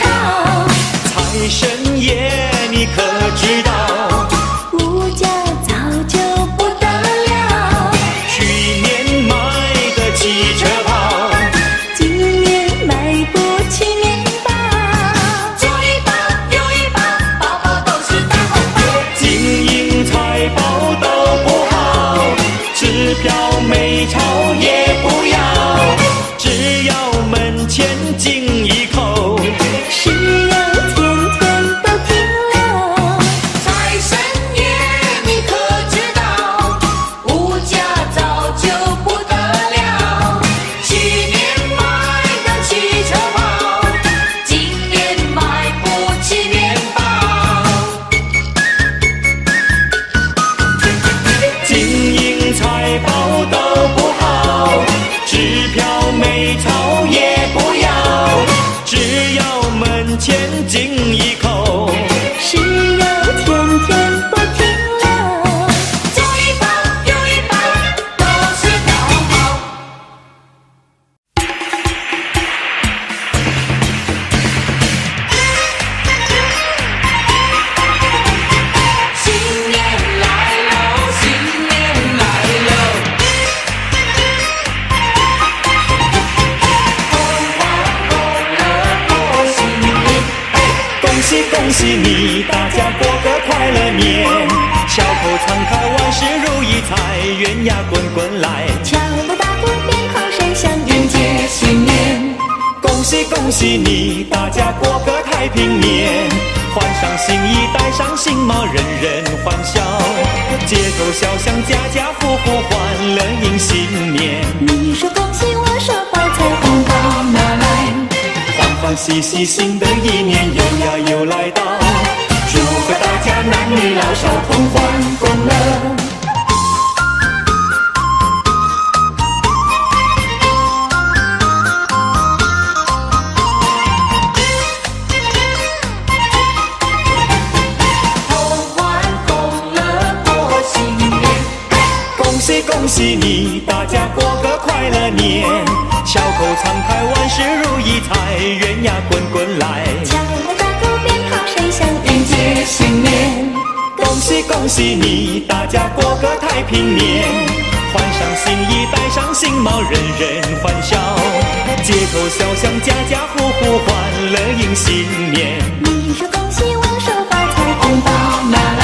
财神爷你可知道，物价早就不得了，去年买的汽车跑，今年买不起面包。左一包右一包，包包都是大红包。金银财宝都不好，支票美钞也不要，只要门前敬一口。石油天天不停留，财神爷，你可知道，物价早就不得了。去年买的汽车跑，今年买不起面包。金银财宝都不好，支票美钞也不要，只要门前敬一口。石油天天不停留，左一包右一包，都是大红包。新年来喽，新年来喽，红花红了过新年。恭喜恭喜你，大家过个快乐年，笑口常开，万事如意，财源呀滚滚来。敲锣打鼓鞭炮声响，迎接新年，恭喜恭喜你，大家过个太平年，换上新衣，戴上新帽，人人欢笑，街头小巷，家家户户欢乐迎新年。你说恭喜，我说发财，红包拿来。欢欢喜喜，新的一年又来到，祝贺大家男女老少同欢共乐。同欢共乐过新年。恭喜恭喜你，大家过个快乐年，笑口常开，万事如意，财源呀滚滚来。敲锣打鼓鞭炮声响，迎接新年，恭喜恭喜你，大家过个太平年，换上新衣，戴上新帽，人人欢笑，街头小巷，家家户户欢乐迎新年。你说恭喜，我说发财，红包拿来。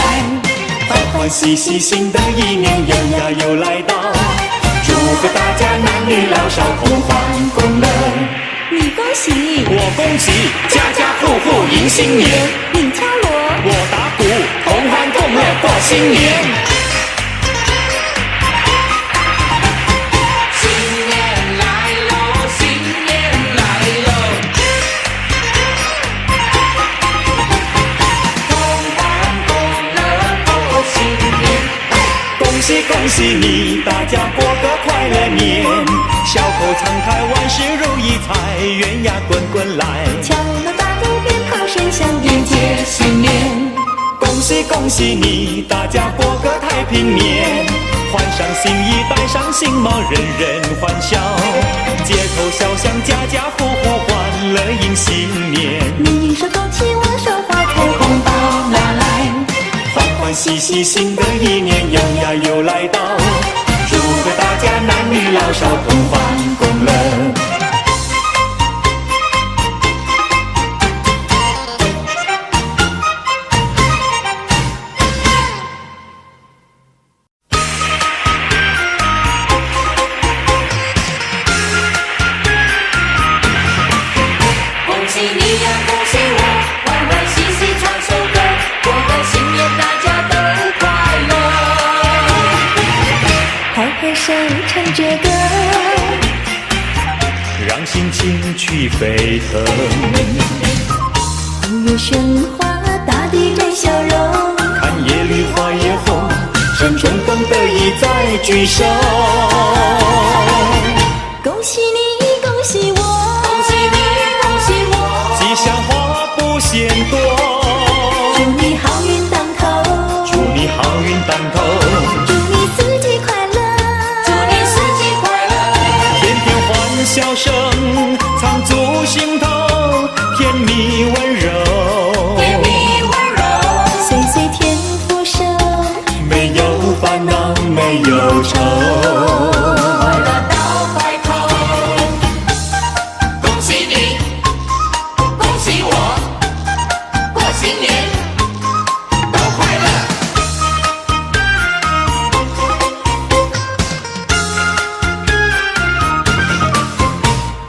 欢欢喜喜，新的一年又来到，祝贺大家男女老少同欢共乐。你恭喜，我恭喜，家家户户迎新年，你敲锣，我打鼓，同欢共乐过新年。新年来喽，新年来喽，同欢共乐过新年。恭喜恭喜你，大家过个快乐年，笑口常开，万事如意，财源呀滚滚来。敲锣打鼓鞭炮声响，迎接新年，恭喜恭喜你，大家过个太平年，换上新衣，戴上新帽，人人欢笑，街头小巷，家家户户欢乐迎新年。你说恭喜，我说发财，红包拿来。欢欢喜喜，新的一年又来到，祝贺大家男女老少同欢共乐。手唱着歌，让心情去沸腾。五月喧哗，大地在笑容，看叶绿花叶红，山川更得意在举手。恭喜你，恭喜我，恭喜你，恭喜我，吉祥话不嫌多，祝你好运当头，祝你好运当头，祝你四季快乐，祝你四季快乐，天天欢笑声藏足心头，甜蜜温柔，甜蜜温柔，岁岁天福寿，没有烦恼没有愁。快乐到白头。恭喜你，恭喜我，过新年都快乐。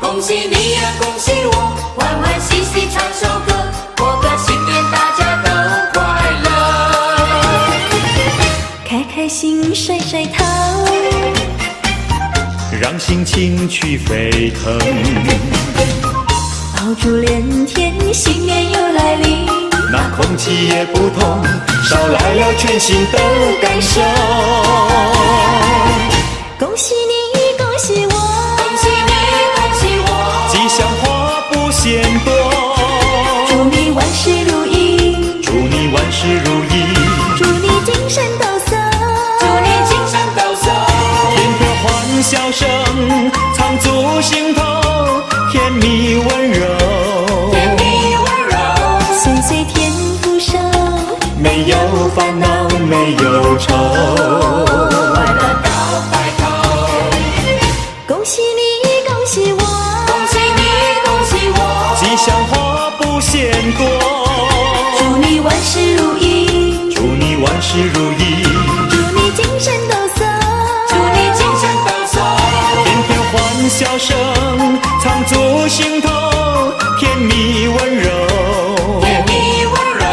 恭喜你呀，恭喜我，欢欢喜喜唱首歌，过个新年大家都快乐。开开心甩甩头，让心情去沸腾，爆竹连天，新年又来临，那空气也不同，捎来了全新的感受。恭喜你，恭喜我，恭喜你，恭喜我，吉祥话不嫌多，祝你万事如意，祝你万事如意，祝你精神抖擞，祝你精神抖擞，天天欢笑声藏足心头，甜蜜温柔，甜蜜温柔，岁岁天福寿，没有烦恼没有愁。快乐到白头。恭喜你，恭喜我，恭喜你，恭喜我，吉祥话不嫌多，祝你万事如意，祝你万事如意，祝你精神抖擞，祝你精神抖擞，天天欢笑声藏足心头，甜蜜温柔，甜蜜温柔，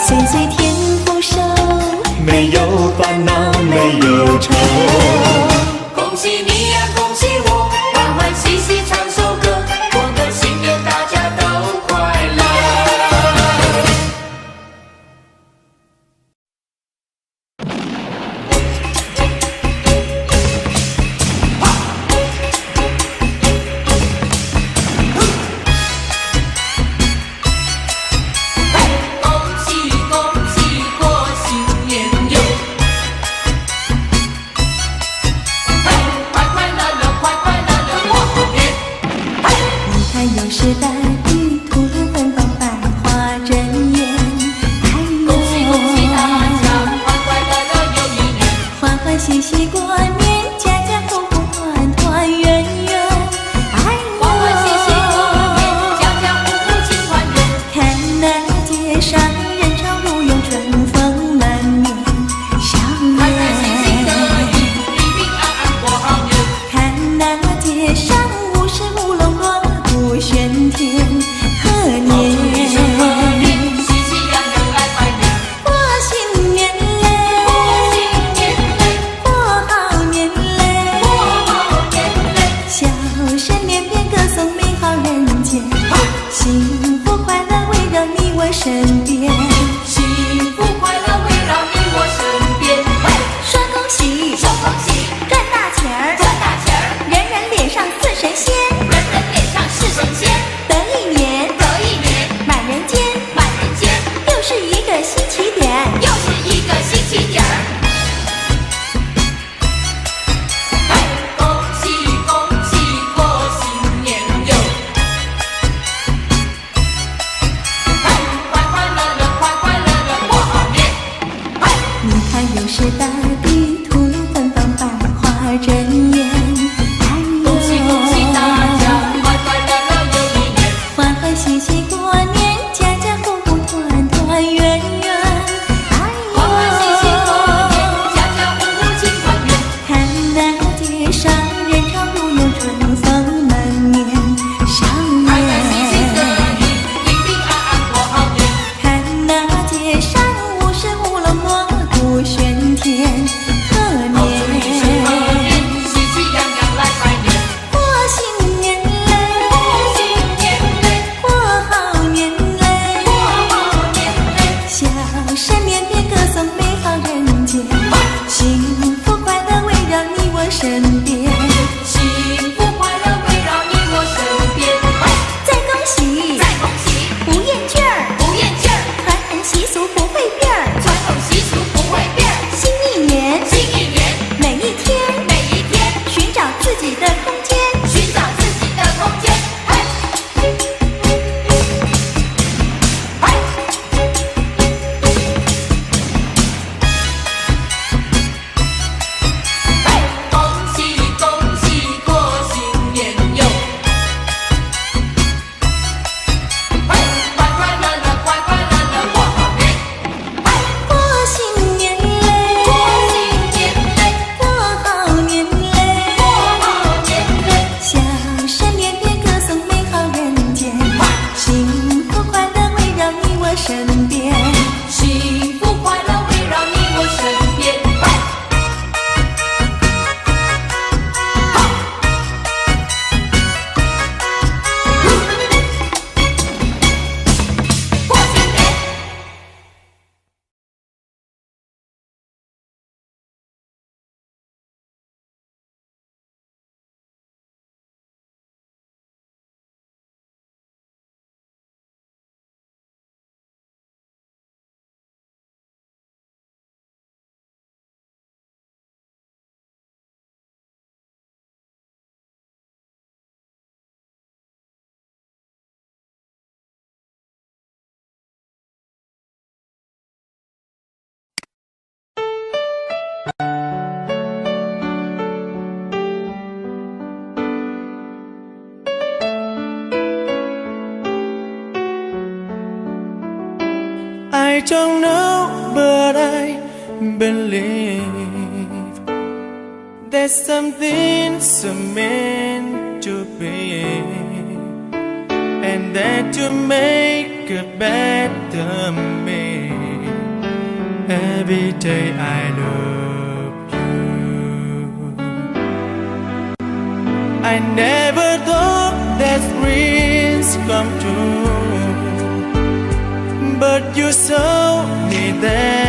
岁岁天福寿，没有烦恼没有愁。恭喜你呀，恭喜我，欢欢喜喜唱首歌，过个新年大家都快乐。恭喜恭喜过新年哟！快快乐乐，快快乐乐过好年！你看又是大地，吐露芬芳，百花争艳，哎恭喜恭喜大呦，家，快快乐乐又一年！欢欢喜喜过年，家家户户团团圆圆，哎呦，欢欢喜喜过年，家家户户庆团圆。看那街上人潮如涌，春风满面，笑开开心心的颜。平平安安过好年。看那街上舞狮舞龙，锣鼓喧天，贺年，祝你生贺年，喜气洋洋来拜年。过新年嘞，过新年嘞，过好年嘞，过好年嘞。笑声连篇，歌颂美好人间，幸福快乐围绕你我身边，幸福快乐围绕你我身边。说恭喜，说恭喜，赚大钱儿，赚大钱儿，人人脸上似神仙，人人脸上是神仙。得一年，得一年，满人间，满人间，又是一个新起点。又是一个新起点儿。恭喜恭喜过新年哟！快快乐乐，快快乐乐过好年。你看又是大地，吐露芬芳，百花争艳，哎呦，恭喜恭喜大家，快快乐乐又一年。欢欢喜喜过年，家家户户团团圆圆，哎呦，欢欢喜喜过年，家家户户庆团圆。看那街上人潮如涌，春风满面，笑开开心心的颜。平平安安过好年。看那街上舞狮舞龙，锣鼓喧天，贺祝你生贺年，年，我身边，幸福快乐围绕你我身边。再恭喜，再恭喜，不厌劲儿，不厌劲儿，传统习俗不会变儿。传统习俗不会变儿。新一年，新一年，每一天，每一天，寻找自己的空间。寻找自己的空间。嘿，嘿，嘿，恭喜恭喜过新年哟！嘿，快快乐乐，快快乐乐过好年。嘿，过新年嘞，过新年嘞，过好年嘞，过好年嘞。笑声连连，歌颂美好人间，幸福快乐围绕你我身边。幸福快乐围绕你我身边。嘿，好，过新年。I don't know, but I believe there's something so meant to be, and that you make a better me. Every day I love you. I never thought that dreams come true, but you showed me that